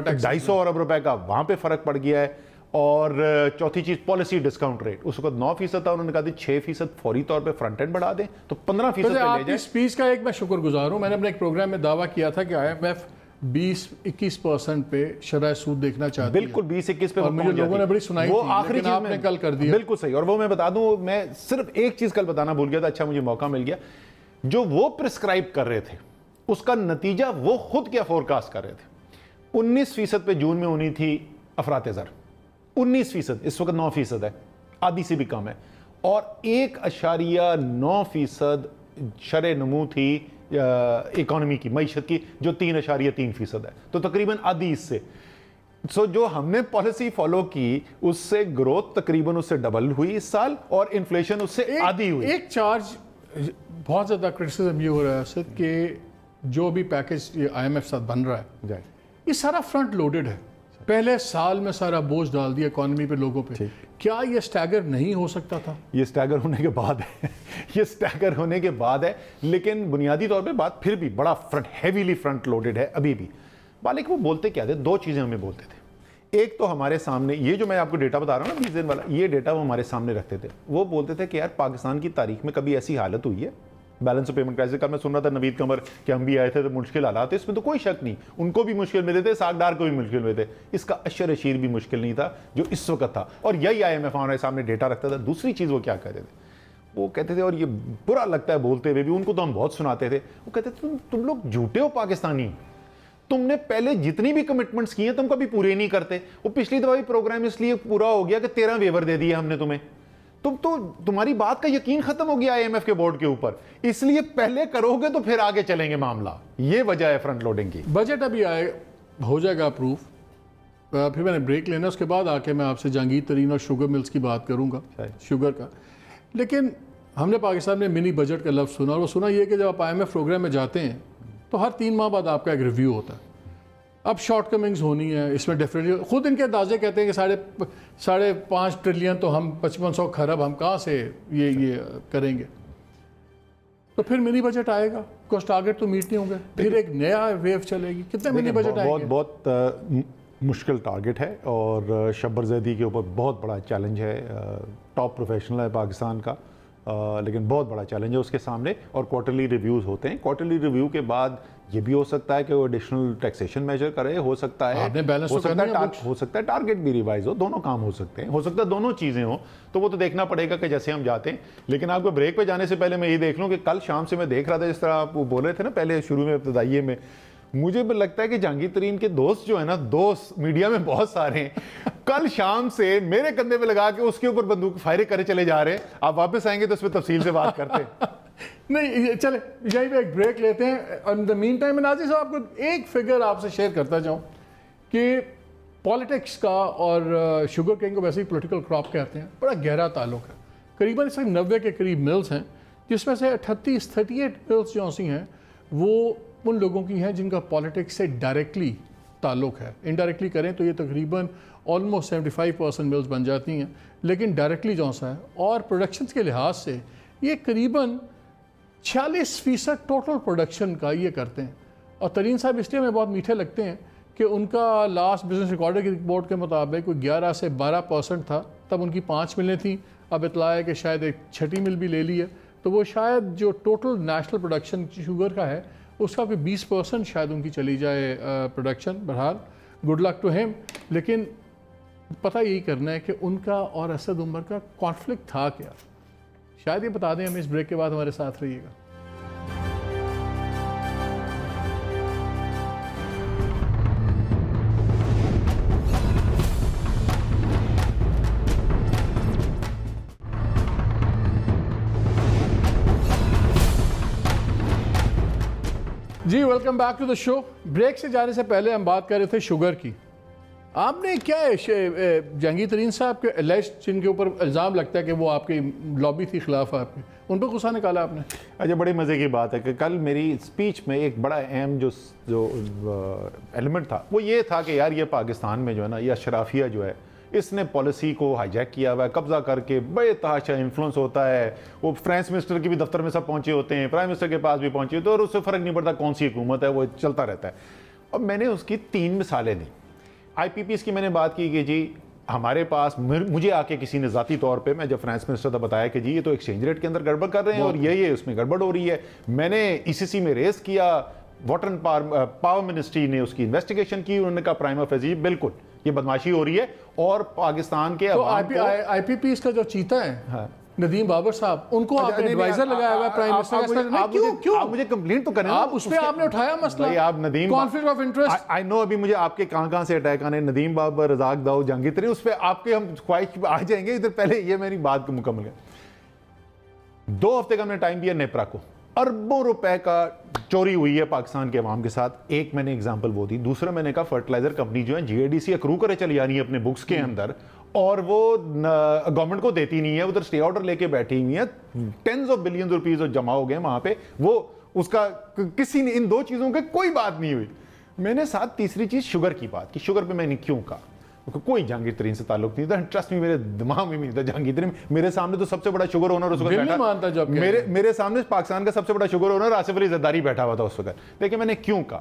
250 ارب روپے کا وہاں پہ فرق پڑ گیا ہے. اور چوتھی چیز پالیسی ڈسکاؤنٹ ریٹ، اس وقت 9% تھا، انہوں نے کہا تھی 6% فوری طور پہ فرنٹ اینڈ بڑھا دیں تو 15% پہ لے جائیں. آپ کی سپیچ کا ایک میں شکر گزار ہوں. میں نے اپنے ایک پروگرام میں دعویٰ کیا تھا کہ آئی ایم ایف 20-21% پہ شرح سود دیکھنا چاہتی ہے. بالکل 20-21 پہ مجھے لوگوں نے بڑی سنائی وہ تھی، آخری چیز آپ نے کل کر دیا. بالکل صحیح. اور وہ میں بتا دوں، میں صرف ایک چیز کل بتانا بھول گیا تھا، اچھا مجھے موقع مل گیا. جو وہ پرسکرائب کر رہے تھے اس کا نتیجہ وہ خود کیا فورکاسٹ کر رہے تھے. 19% پہ جون میں ہونی تھی افراط زر، 19%، اس وقت 9% ہے، آدھی سے بھی کم ہے. اور 1.9% شرح نمو تھی اکانومی کی، معیشت کی، جو 3.3% ہے، تو تقریباً آدھی اس سے. جو ہم نے پالیسی فالو کی اس سے گروتھ تقریباً اس سے ڈبل ہوئی اس سال، اور انفلیشن اس سے آدھی ہوئی. ایک چارج بہت زیادہ کرٹیسزم یہ ہو رہا ہے اسد کہ جو بھی پیکج آئی ایم ایف ساتھ بن رہا ہے یہ سارا فرنٹ لوڈڈ ہے. پہلے سال میں سارا بوجھ ڈال دیا اکانومی پہ، لوگوں پہ. کیا یہ سٹیگر نہیں ہو سکتا تھا؟ یہ سٹیگر ہونے کے بعد ہے، یہ سٹیگر ہونے کے بعد ہے، لیکن بنیادی طور پہ بات پھر بھی بڑا ہیویلی فرنٹ لوڈڈ ہے ابھی بھی. مالک وہ بولتے کیا تھے؟ 2 چیزیں ہمیں بولتے تھے. ایک تو ہمارے سامنے یہ جو میں آپ کو ڈیٹا بتا رہا ہوں نا 20 دن والا، یہ ڈیٹا وہ ہمارے سامنے رکھتے تھے. وہ بولتے تھے کہ یار پاکستان کی تاریخ میں کبھی ایسی حالت ہوئی ہے بیلنس آف پیمنٹ کرائسس کا. میں سن رہا تھا نوید قمر کہ ہم بھی آئے تھے تو مشکل حالات، اس میں تو کوئی شک نہیں، ان کو بھی مشکل ملے تھے، اسحاق ڈار کو بھی مشکل ملے تھے. اس کا اشر اشیر بھی مشکل نہیں تھا جو اس وقت تھا، اور یہی آئی ایم ایف ہمارے سامنے ڈیٹا رکھتا تھا. دوسری چیز وہ کیا کہتے تھے؟ وہ کہتے تھے، اور یہ برا لگتا ہے بولتے ہوئے بھی، ان کو تو ہم بہت سناتے تھے، وہ کہتے تھے تم لوگ جھوٹے ہو پاکستانی، تم نے پہلے جتنی بھی کمٹمنٹس کی ہیں تم کبھی پورے نہیں کرتے. وہ پچھلی دفعہ پروگرام اس لیے پورا ہو گیا کہ 13 ویور دے دیے ہم نے تمہیں، تمہاری بات کا یقین ختم ہو گیا آئی ایم ایف کے بورڈ کے اوپر، اس لیے پہلے کرو گے تو پھر آگے چلیں گے معاملہ. یہ وجہ ہے فرنٹ لوڈنگ کی. بجٹ ابھی آئے ہو جائے گا اپروف، پھر میں نے بریک لینا، اس کے بعد آ کے میں آپ سے جہانگیر ترین اور شوگر ملز کی بات کروں گا، شوگر کا. لیکن ہم نے پاکستان میں منی بجٹ کا لفظ سنا، اور وہ سنا یہ کہ جب آپ آئی ایم ایف پروگرام میں جاتے ہیں تو ہر 3 ماہ بعد آپ کا ایک ریویو ہوتا ہے. اب شارٹ کمنگز ہونی ہے اس میں ڈیفینیٹلی. خود ان کے اندازے کہتے ہیں کہ 5.5 ٹریلین تو ہم 5500 کھرب ہم کہاں سے یہ کریں گے. تو پھر منی بجٹ آئے گا, کچھ ٹارگیٹ تو میٹ نہیں ہوں گے, پھر ایک نیا ویو چلے گی. کتنے منی بجٹ آئے گے؟ بہت مشکل ٹارگیٹ ہے اور شبر زیدی کے اوپر بہت بڑا چیلنج ہے. ٹاپ پروفیشنل ہے پاکستان کا, لیکن بہت بڑا چیلنج ہے اس کے سامنے. اور کوارٹرلی ریویوز ہوتے ہیں. کوارٹرلی ریویو کے بعد یہ بھی ہو سکتا ہے کہ وہ ایڈیشنل ٹیکسیشن میجر کرے, ہو سکتا ہے ٹارگیٹ بھی ریوائز ہو, دونوں کام ہو سکتے ہیں, ہو سکتا ہے دونوں چیزیں ہوں. تو وہ تو دیکھنا پڑے گا کہ جیسے ہم جاتے ہیں. لیکن آپ کو بریک پہ جانے سے پہلے میں یہ دیکھ لوں کہ کل شام سے میں دیکھ رہا تھا, جس طرح آپ بول رہے تھے نا پہلے شروع میں ابتدائیے میں, مجھے بھی لگتا ہے کہ جہانگیر ترین کے دوست جو ہے نا, دوست میڈیا میں بہت سارے ہیں, کل شام سے میرے کندھے پہ لگا کے اس کے اوپر بندوق فائرنگ کرے چلے جا رہے ہیں. آپ واپس آئیں گے تو اس پہ تفصیل سے بات کرتے ہیں. نہیں چلیں یہیں پہ ایک بریک لیتے ہیں. ان دا مین ٹائم ناظر صاحب آپ کو ایک فگر آپ سے شیئر کرتا جاؤں کہ پالیٹکس کا اور شوگر کین کو ویسے ہی پولیٹیکل کراپ کہتے ہیں, بڑا گہرا تعلق ہے. قریباً اس وقت 90 کے قریب ملز ہیں, جس میں سے 38 ملز جو ایسی ہیں وہ ان لوگوں کی ہیں جن کا پالیٹکس سے ڈائریکٹلی تعلق ہے. انڈائریکٹلی کریں تو یہ تقریباً آلموسٹ 75% ملز بن جاتی ہیں, لیکن ڈائریکٹلی جو سا ہے اور پروڈکشنز کے لحاظ سے یہ قریباً 46% ٹوٹل پروڈکشن کا یہ کرتے ہیں. اور ترین صاحب اس لیے ہمیں بہت میٹھے لگتے ہیں کہ ان کا لاسٹ بزنس ریکارڈر کی رپورٹ کے مطابق کوئی 11 سے 12% تھا, تب ان کی 5 ملیں تھیں. اب اطلاع ہے کہ شاید ایک 6ٹی مل بھی لے لی ہے, تو وہ شاید جو ٹوٹل نیشنل پروڈکشن شوگر کا ہے اس کا کوئی 20% شاید ان کی چلی جائے پروڈکشن. بہرحال گڈ لک ٹو ہیم. لیکن پتہ یہی کرنا ہے کہ ان کا اور اسد عمر کا کانفلکٹ تھا کیا, شاید یہ بتا دیں ہمیں. اس بریک کے بعد ہمارے ساتھ رہیے گا. جی welcome back to the show. Break سے جانے سے پہلے ہم بات کر رہے تھے شوگر کی. آپ نے کیا ہے جہانگیر ترین صاحب کے الیجڈ جن کے اوپر الزام لگتا ہے کہ وہ آپ کی لابی تھی خلاف آپ کی, ان پہ غصہ نکالا آپ نے؟ اچھا, بڑی مزے کی بات ہے کہ کل میری اسپیچ میں ایک بڑا اہم جو ایلیمنٹ تھا وہ یہ تھا کہ یار یہ پاکستان میں جو ہے نا یہ اشرافیہ جو ہے اس نے پالیسی کو ہائی جیک کیا ہوا ہے, قبضہ کر کے بے تحاشا انفلوئنس ہوتا ہے. وہ فرینچ منسٹر کی بھی دفتر میں سب پہنچے ہوتے ہیں, پرائم منسٹر کے پاس بھی پہنچے ہوتے ہیں, اور اس سے فرق نہیں پڑتا کون سی حکومت ہے, وہ چلتا رہتا ہے. اب میں نے اس کی 3 مثالیں دیں. آئی پی پیز کی میں نے بات کی کہ جی ہمارے پاس مجھے آ کے کسی نے ذاتی طور پہ, میں جب فائنانس منسٹر تھا, بتایا کہ جی یہ تو ایکسچینج ریٹ کے اندر گڑبڑ کر رہے ہیں اور یہ اس میں گڑبڑ ہو رہی ہے. میں نے ای سی سی میں ریز کیا, واٹر اینڈ پاور منسٹری نے اس کی انویسٹیگیشن کی, انہوں نے کہا پرائم آفیزی بالکل یہ بدماشی ہو رئی ہے. اور پاکستان کے آئی پی پیز کا جو چیتا ہے ندیم بابر صاحب, ان کو آپ نے ایڈوائزر لگایا ہوا ہے پرائم منسٹر. آپ مجھے کمپلینٹ تو کریں, آپ اس پہ آپ نے اٹھایا مسئلہ, آپ ندیم کانفلکٹ آف انٹرسٹ. آئی نو ابھی مجھے آپ کے کہاں سے اٹیک آنے, ندیم بابر, رزاق داؤد, جہانگیر ترین, اس پہ آپ کے ہم خواہش آ جائیں گے. ادھر پہلے یہ میری بات کو مکمل ہے. 2 ہفتے کا ہم نے ٹائم دیا نیپرا کو, اربوں روپے کا چوری ہوئی ہے پاکستان کے عوام کے ساتھ. ایک میں نے اگزامپل وہ دی. دوسرا میں نے کہا فرٹیلائزر کمپنی جو ہے جی اے ڈی سی اکرو کرے چلی جانی ہے اپنے بکس کے اندر, اور وہ گورنمنٹ کو دیتی نہیں ہے, ادھر اسٹے آرڈر لے کے بیٹھی ہوئی ہیں, ٹینز آف بلینز روپیز جمع ہو گئے وہاں پہ. وہ اس کا کسی نے ان 2 چیزوں کے کوئی بات نہیں ہوئی. میں نے ساتھ تیسری چیز شوگر کی بات کی. شوگر پہ میں نے کیوں کہا, کوئی جہانگیر ترین سے تعلق نہیں تھا, ٹرسٹ میں میرے دماغ میں نہیں تھا. جہانگیر ترین میرے سامنے تو سب سے بڑا شوگر اونر اس وقت میرے سامنے پاکستان کا سب سے بڑا شوگر اونر آصف علی زرداری بیٹھا ہوا تھا اس وقت. دیکھیں میں نے کیوں کہا,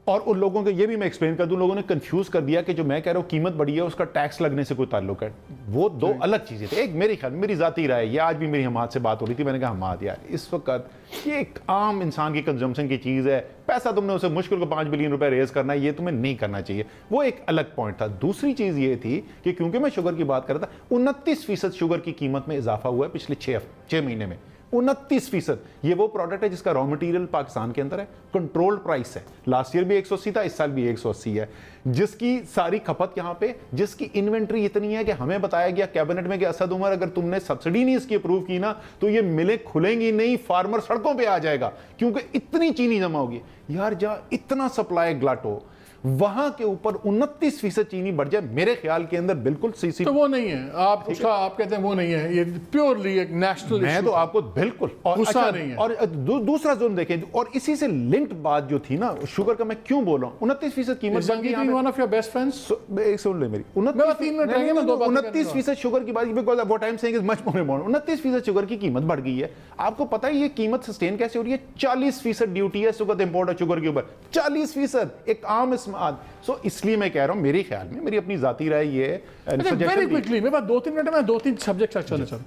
اور ان لوگوں کو یہ بھی میں ایکسپلین کر دوں, لوگوں نے کنفیوز کر دیا کہ جو میں کہہ رہا ہوں قیمت بڑی ہے اس کا ٹیکس لگنے سے کوئی تعلق ہے. وہ 2 الگ چیزیں تھیں. ایک میری خیال میری ذاتی رائے, یہ آج بھی میری حماد سے بات ہو رہی تھی, میں نے کہا حماد یار اس وقت یہ ایک عام انسان کی کنزمپشن کی چیز ہے, پیسہ تم نے اسے مشکل کو 5 بلین روپے ریز کرنا ہے, یہ تمہیں نہیں کرنا چاہیے. وہ ایک الگ پوائنٹ تھا. دوسری چیز یہ تھی کہ کیونکہ میں شوگر کی بات کر رہا تھا, 29% شوگر کی قیمت میں اضافہ ہوا ہے پچھلے 6 مہینے میں. 29%. یہ وہ پروڈکٹ ہے جس کا را مٹیریل پاکستان کے اندر ہے, کنٹرولڈ پرائس ہے. لاسٹ ایئر بھی 180 تھا, اس سال بھی 180 ہے, جس کی ساری کھپت یہاں پہ, جس کی انوینٹری اتنی ہے کہ ہمیں بتایا گیا کیبنٹ میں کہ اسد عمر اگر تم نے سبسڈی نہیں اس کی اپروو کی نا تو یہ ملیں کھلیں گی نہیں, فارمر سڑکوں پہ آ جائے گا, کیونکہ اتنی چینی جمع ہوگی. یار جہاں اتنا سپلائی گلٹ ہو, वहां के ऊपर 29% चीनी बढ़ जाए, मेरे ख्याल के अंदर बिल्कुल सीसी तो वो नहीं है, आप उसका आप कहते हैं वो नहीं है, ये प्योरली एक नेशनल मैं तो आपको बिल्कुल और गुस्सा नहीं है। और दूसरा जोन देखें, और इसी से लिंक्ड बात जो थी ना शुगर का, मैं क्यों बोल रहा हूँ 29% कीमत बढ़ गई। One of your best friends, एक सुन ले मेरी, 29% शुगर की बात, वो टाइम से मच मोर अमाउंट, 29% शुगर की कीमत बढ़ गई है। आपको पता है ये कीमत सस्टेन कैसे हो रही है? 40% ड्यूटी है शुगर इंपोर्ट और शुगर के ऊपर, 40% एक आम इस्तेमाल। सो इसलिए मैं कह रहा हूं, मेरे ख्याल में, मेरी अपनी जाती राय ये है। वेरी क्विकली मेरे पास 2-3 मिनट में 2-3 सब्जेक्ट चलना चाहूँ।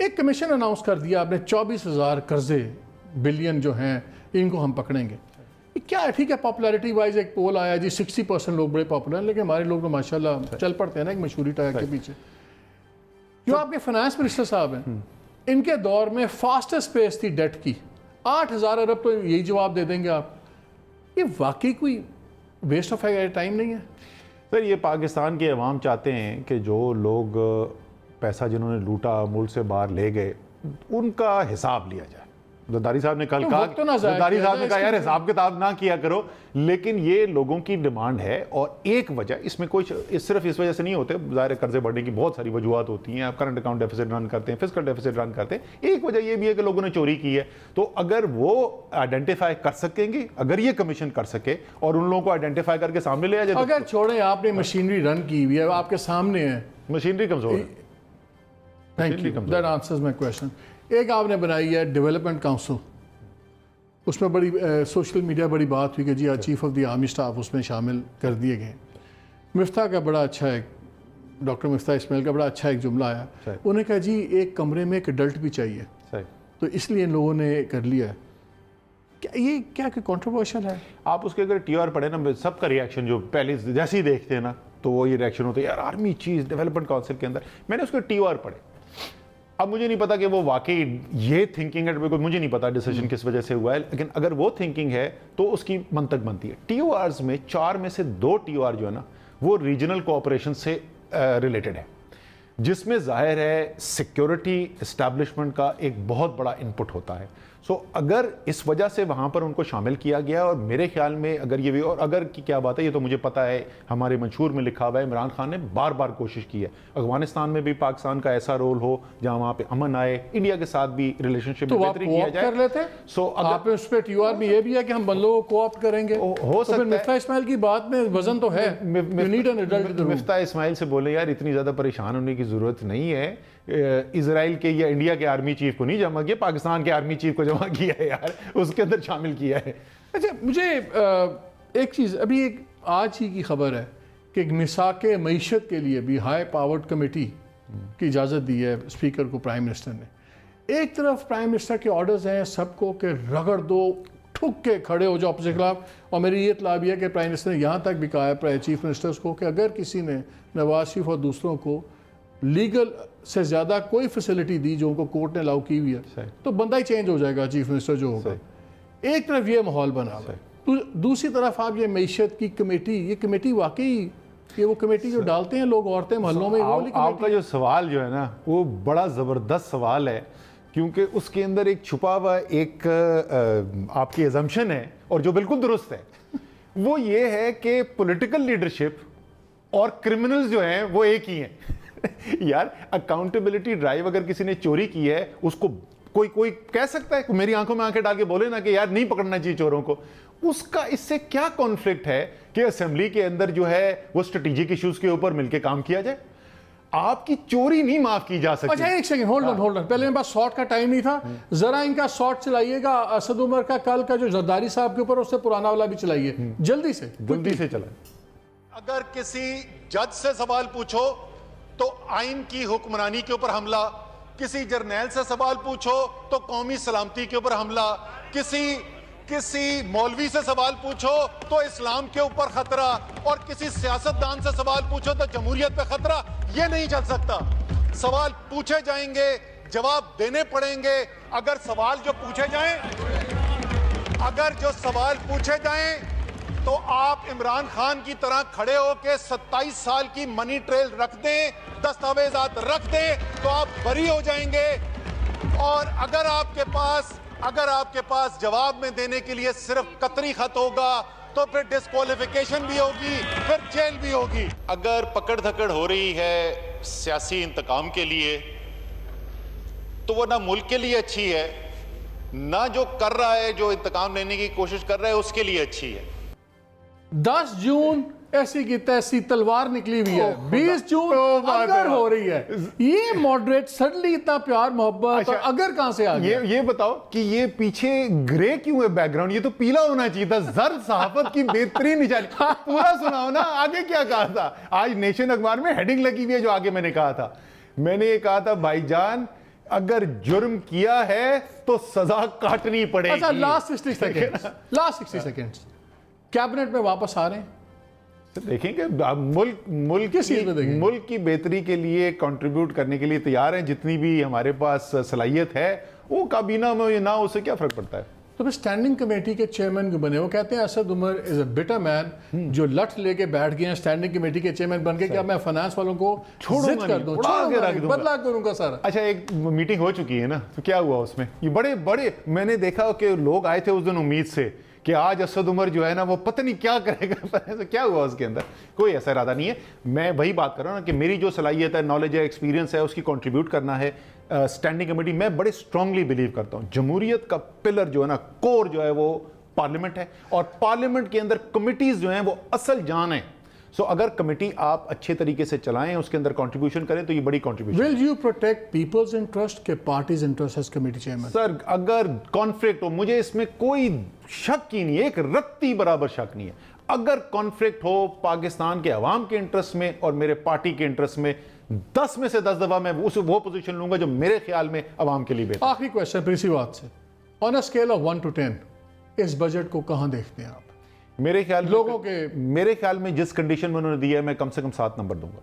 एक कमीशन अनाउंस कर दिया आपने, 24,000 कर्जे बिलियन जो हैं इनको हम पकड़ेंगे। क्या है, ठीक है, पॉपुलैरिटी वाइज एक पोल आया जी 60% लोग बड़े पॉपुलर हैं, लेकिन हमारे लोग तो माशाल्लाह चल पड़ते हैं ना एक मशहूरी टाइप के पीछे। जो आपके फाइनेंस मिनिस्टर साहब हैं, इनके दौर में फास्टेस्ट पेस थी डेट की, 8,000 अरब, तो यही जवाब दे देंगे आप। ये वाकई कोई वेस्ट ऑफ टाइम नहीं है सर? ये पाकिस्तान के अवाम चाहते हैं कि जो लोग पैसा जिन्होंने लूटा, मुल्क से बाहर ले गए, उनका हिसाब लिया जाए। जरदारी साहब ने कल कहा, जरदारी साहब ने कहा यार हिसाब किताब ना किया करो, लेकिन ये लोगों की डिमांड है। और एक वजह इसमें कोई सिर्फ इस वजह से नहीं होते, ज़ाहिर कर्जे बढ़ने की बहुत सारी वजूहत होती हैं। आप करंट अकाउंट डेफिसिट रन करते हैं, फिस्कल डेफिसिट रन करते हैं। एक वजह ये भी है कि लोगों ने चोरी की है, तो अगर वो आइडेंटिफाई कर सकेंगे, अगर ये कमीशन कर सके और उन लोगों को आइडेंटिफाई करके सामने ले आ जाए। अगर छोड़े आपने मशीनरी रन की हुई है, आपके सामने है, मशीनरी कमजोर है। Thank you, that answers my question. एक आपने बनाई है डेवलपमेंट काउंसिल, उसमें बड़ी सोशल मीडिया बड़ी बात हुई कि जी chief of the army staff उसमें शामिल कर दिए गए। मिफ्ता का बड़ा अच्छा है, डॉक्टर मिफ्ता इस्माइल का बड़ा अच्छा एक जुमला आया, उन्होंने कहा जी एक कमरे में एक अडल्ट भी चाहिए, तो इसलिए इन लोगों ने कर लिया है। क्या ये क्या कंट्रोवर्शियल है? आप उसके अगर टीआर पढ़े ना, सबका रिएक्शन जो पहले जैसे ही देखते हैं ना, तो वो ये रिएक्शन होता है यार आर्मी चीज डेवलपमेंट काउंसिल के अंदर। मैंने उसके टीआर पढ़े, अब मुझे नहीं पता कि वो वाकई ये थिंकिंग है, बिल्कुल मुझे नहीं पता डिसीजन किस वजह से हुआ है, लेकिन अगर वो थिंकिंग है तो उसकी मंतक बनती है। टीओआर्स में 4 में से 2 टीओआर जो है ना, वो रीजनल कोऑपरेशन से रिलेटेड है, जिसमें जाहिर है सिक्योरिटी एस्टैब्लिशमेंट का एक बहुत बड़ा इनपुट होता है। सो अगर इस वजह से वहाँ पर उनको शामिल किया गया, और मेरे ख्याल में अगर ये भी, और अगर की क्या बात है, ये तो मुझे पता है, हमारे मंशूर में लिखा हुआ है, इमरान खान ने बार बार कोशिश की है अफगानिस्तान में भी पाकिस्तान का ऐसा रोल हो जहाँ वहाँ पे अमन आए, इंडिया के साथ भी रिलेशनशिप में बेहतरी किया जाए। कर लेते। सो आप उस पे टीआर में ये भी है कि हम बंदों को कोऑप्ट करेंगे, हो सकता है। मिफ्ता इस्माइल की बात में वजन तो है, मिफ्ता इस्माइल से बोले यार इतनी ज्यादा परेशान होने की जरूरत नहीं है, इजराइल के या इंडिया के आर्मी चीफ को नहीं जमा किया, पाकिस्तान के आर्मी चीफ को जमा किया है यार, उसके अंदर शामिल किया है। अच्छा, मुझे एक चीज़, अभी एक आज ही की खबर है कि मिसाके मईशत के लिए भी हाई पावर्ड कमेटी की इजाज़त दी है स्पीकर को प्राइम मिनिस्टर ने। एक तरफ प्राइम मिनिस्टर के ऑर्डर्स हैं सबको कि रगड़ दो, ठुक के खड़े हो जाओ अपने खिलाफ, और मेरी ये इत्तला भी है कि प्राइम मिनिस्टर ने यहाँ तक भी कहा है चीफ मिनिस्टर्स को कि अगर किसी ने नवाज शरीफ और दूसरों को लीगल से ज़्यादा कोई फैसिलिटी दी जो उनको कोर्ट ने अलाउ की हुई है, तो बंदा ही चेंज हो जाएगा चीफ मिनिस्टर जो होगा। एक तरफ ये माहौल बना हुआ है, दूसरी तरफ आप ये मईशत की कमेटी, ये कमेटी वाकई ये वो कमेटी जो डालते हैं लोग औरतें मोहल्लों में, आपका जो सवाल जो है ना वो बड़ा ज़बरदस्त सवाल है, क्योंकि उसके अंदर एक छुपा हुआ एक आपकी अजम्पशन है, और जो बिल्कुल दुरुस्त है, वो ये है कि पॉलिटिकल लीडरशिप और क्रिमिनल्स जो हैं वो एक ही हैं। यार अकाउंटेबिलिटी ड्राइव, अगर किसी ने चोरी की है उसको कोई कह सकता है, मेरी आंखों में आंखें डाल के बोले ना कि यार नहीं पकड़ना चाहिए चोरों को, उसका इससे क्या कॉन्फ्लिक्ट है कि असेंबली के अंदर जो है वो स्ट्रेटेजिक इश्यूज के ऊपर मिलकर काम किया जाए? आपकी चोरी नहीं माफ की जा सकती। अच्छा एक सेकंड, होल्ड ऑन, पहले मेरे पास शॉर्ट का टाइम नहीं था, जरा इनका शॉर्ट चलाइएगा। असद उमर का कल का जो जरदारी साहब के ऊपर, उससे पुराना वाला भी चलाइए जल्दी से चला। अगर किसी जज से सवाल पूछो तो आइन की हुक्मरानी के ऊपर हमला, किसी जर्नैल से सवाल पूछो तो कौमी सलामती के ऊपर हमला, किसी मौलवी से सवाल पूछो तो इस्लाम के ऊपर खतरा, और किसी सियासतदान से सवाल पूछो तो जमहूरियत पे खतरा। ये नहीं चल सकता। सवाल पूछे जाएंगे, जवाब देने पड़ेंगे। अगर सवाल जो सवाल पूछे जाएं तो आप इमरान खान की तरह खड़े होकर 27 साल की मनी ट्रेल रख दें, दस्तावेजात रख दें, तो आप बरी हो जाएंगे। और अगर आपके पास जवाब में देने के लिए सिर्फ कतरी खत होगा, تو پھر ڈسکوالیفیکیشن بھی ہوگی, پھر جیل بھی ہوگی. اگر پکڑ دھکڑ ہو رہی ہے سیاسی انتقام کے لیے تو وہ نہ ملک کے لیے اچھی ہے, نہ جو کر رہا ہے, جو انتقام لینے کی کوشش کر رہا ہے اس کے لیے اچھی ہے. 10 جون ایسی کی تیسی تلوار نکلی ہوئی ہے, 20 جون اگر ہو رہی ہے. یہ ماڈریٹ سڈنلی اتنا پیار محبت اور اگر کہاں سے آ گیا؟ یہ بتاؤ کہ یہ پیچھے گرے کیوں ہے بیک گراؤنڈ؟ یہ تو پیلا ہونا چاہیے تھا. زرد صحافت کی بہترین نشانی. پورا سناؤ نا, آگے کیا کہا تھا؟ آج نیشن اخبار میں ہیڈنگ لگی ہوئی ہے جو آگے میں نے کہا تھا. میں نے یہ کہا تھا بھائی جان اگر جرم کیا ہے تو سزا کاٹنی پڑے گی. اچھا لاسٹ 60 سیکنڈز کیبنٹ میں واپس آ رہے ہیں. دیکھیں کہ ملک کی بہتری کے لیے کنٹریبیوٹ کرنے کے لیے تیار ہیں. جتنی بھی ہمارے پاس صلاحیت ہے وہ کابینہ میں نہ, اس سے کیا فرق پڑتا ہے؟ تو پھر اسٹینڈنگ کمیٹی کے چیئرمین بنے, وہ کہتے ہیں اسد عمر از اے بیٹر مین, جو لٹ لے کے بیٹھ گئے ہیں اسٹینڈنگ کمیٹی کے چیئرمین بن کے کہ اب میں فائنانس والوں کو ضد کر دوں, بدلا کروں گا سارا. اچھا ایک میٹنگ ہو چکی ہے نا, تو کیا ہوا اس میں؟ یہ بڑے میں نے دیکھا کہ لوگ آئے تھے اس دن امید سے کہ آج اسد عمر جو ہے نا وہ پتہ نہیں کیا کرے گا. کیا ہوا اس کے اندر؟ کوئی ایسا ارادہ نہیں ہے. میں وہی بات کر رہا ہوں نا کہ میری جو صلاحیت ہے, نالج ہے, ایکسپیرینس ہے, اس کی کنٹریبیوٹ کرنا ہے. اسٹینڈنگ کمیٹی میں بڑے اسٹرانگلی بلیو کرتا ہوں جمہوریت کا پلر جو ہے نا, کور جو ہے وہ پارلیمنٹ ہے, اور پارلیمنٹ کے اندر کمیٹیز جو ہیں وہ اصل جان ہیں. سو اگر کمیٹی آپ اچھے طریقے سے چلائیں, اس کے اندر کنٹریبیوشن کریں, تو یہ بڑی contribution. Will you protect people's interest کے party's interest as committee chairman? سر اگر کانفلکٹ ہو, مجھے اس میں کوئی شک ہی نہیں ہے, ایک رتی برابر شک نہیں ہے. اگر کانفلکٹ ہو پاکستان کے عوام کے انٹرسٹ میں اور میرے پارٹی کے انٹرسٹ میں, 10 میں سے 10 دفعہ میں وہ پوزیشن لوں گا جو میرے خیال میں عوام کے لیے بہتر. آخری کویسچن پھر اسی بات سے, on a scale of 1 to 10 us budget کو کہاں دیکھتے ہیں آپ؟ میرے خیال میں جس کنڈیشن میں انہوں نے دیا ہے, میں کم سے کم 7 نمبر دوں گا.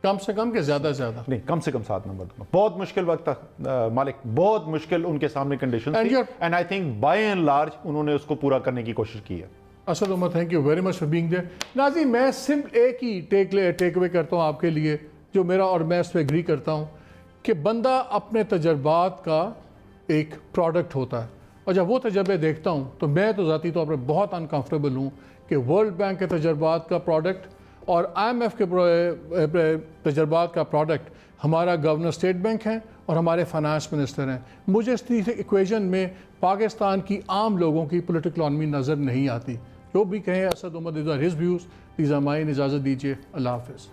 کم سے کم کہ زیادہ سے زیادہ؟ نہیں, کم سے کم 7 نمبر دوں گا. بہت مشکل وقت تھا مالک, بہت مشکل ان کے سامنے کنڈیشن تھی, and I think by and large انہوں نے اس کو پورا کرنے کی کوشش کی ہے. Asad Umar thank you very much for being there. ناظرین میں سمپل ایک ہی ٹیک اوے کرتا ہوں آپ کے لیے جو میرا, اور میں اس پہ ایگری کرتا ہوں کہ بندہ اپنے تجربات کا ایک پروڈکٹ ہوتا ہے, اور جب وہ تجربے دیکھتا ہوں تو میں تو ذاتی طور پر بہت انکمفرٹیبل ہوں کہ ورلڈ بینک کے تجربات کا پروڈکٹ اور IMF کے تجربات کا پروڈکٹ ہمارا گورنر اسٹیٹ بینک ہے اور ہمارے فائنانس منسٹر ہیں. مجھے اس ایکویژن میں پاکستان کی عام لوگوں کی پولیٹیکل اکانومی نظر نہیں آتی. جو بھی کہیں Asad Umar, these are his views, these are mine. اجازت دیجیے, اللہ حافظ.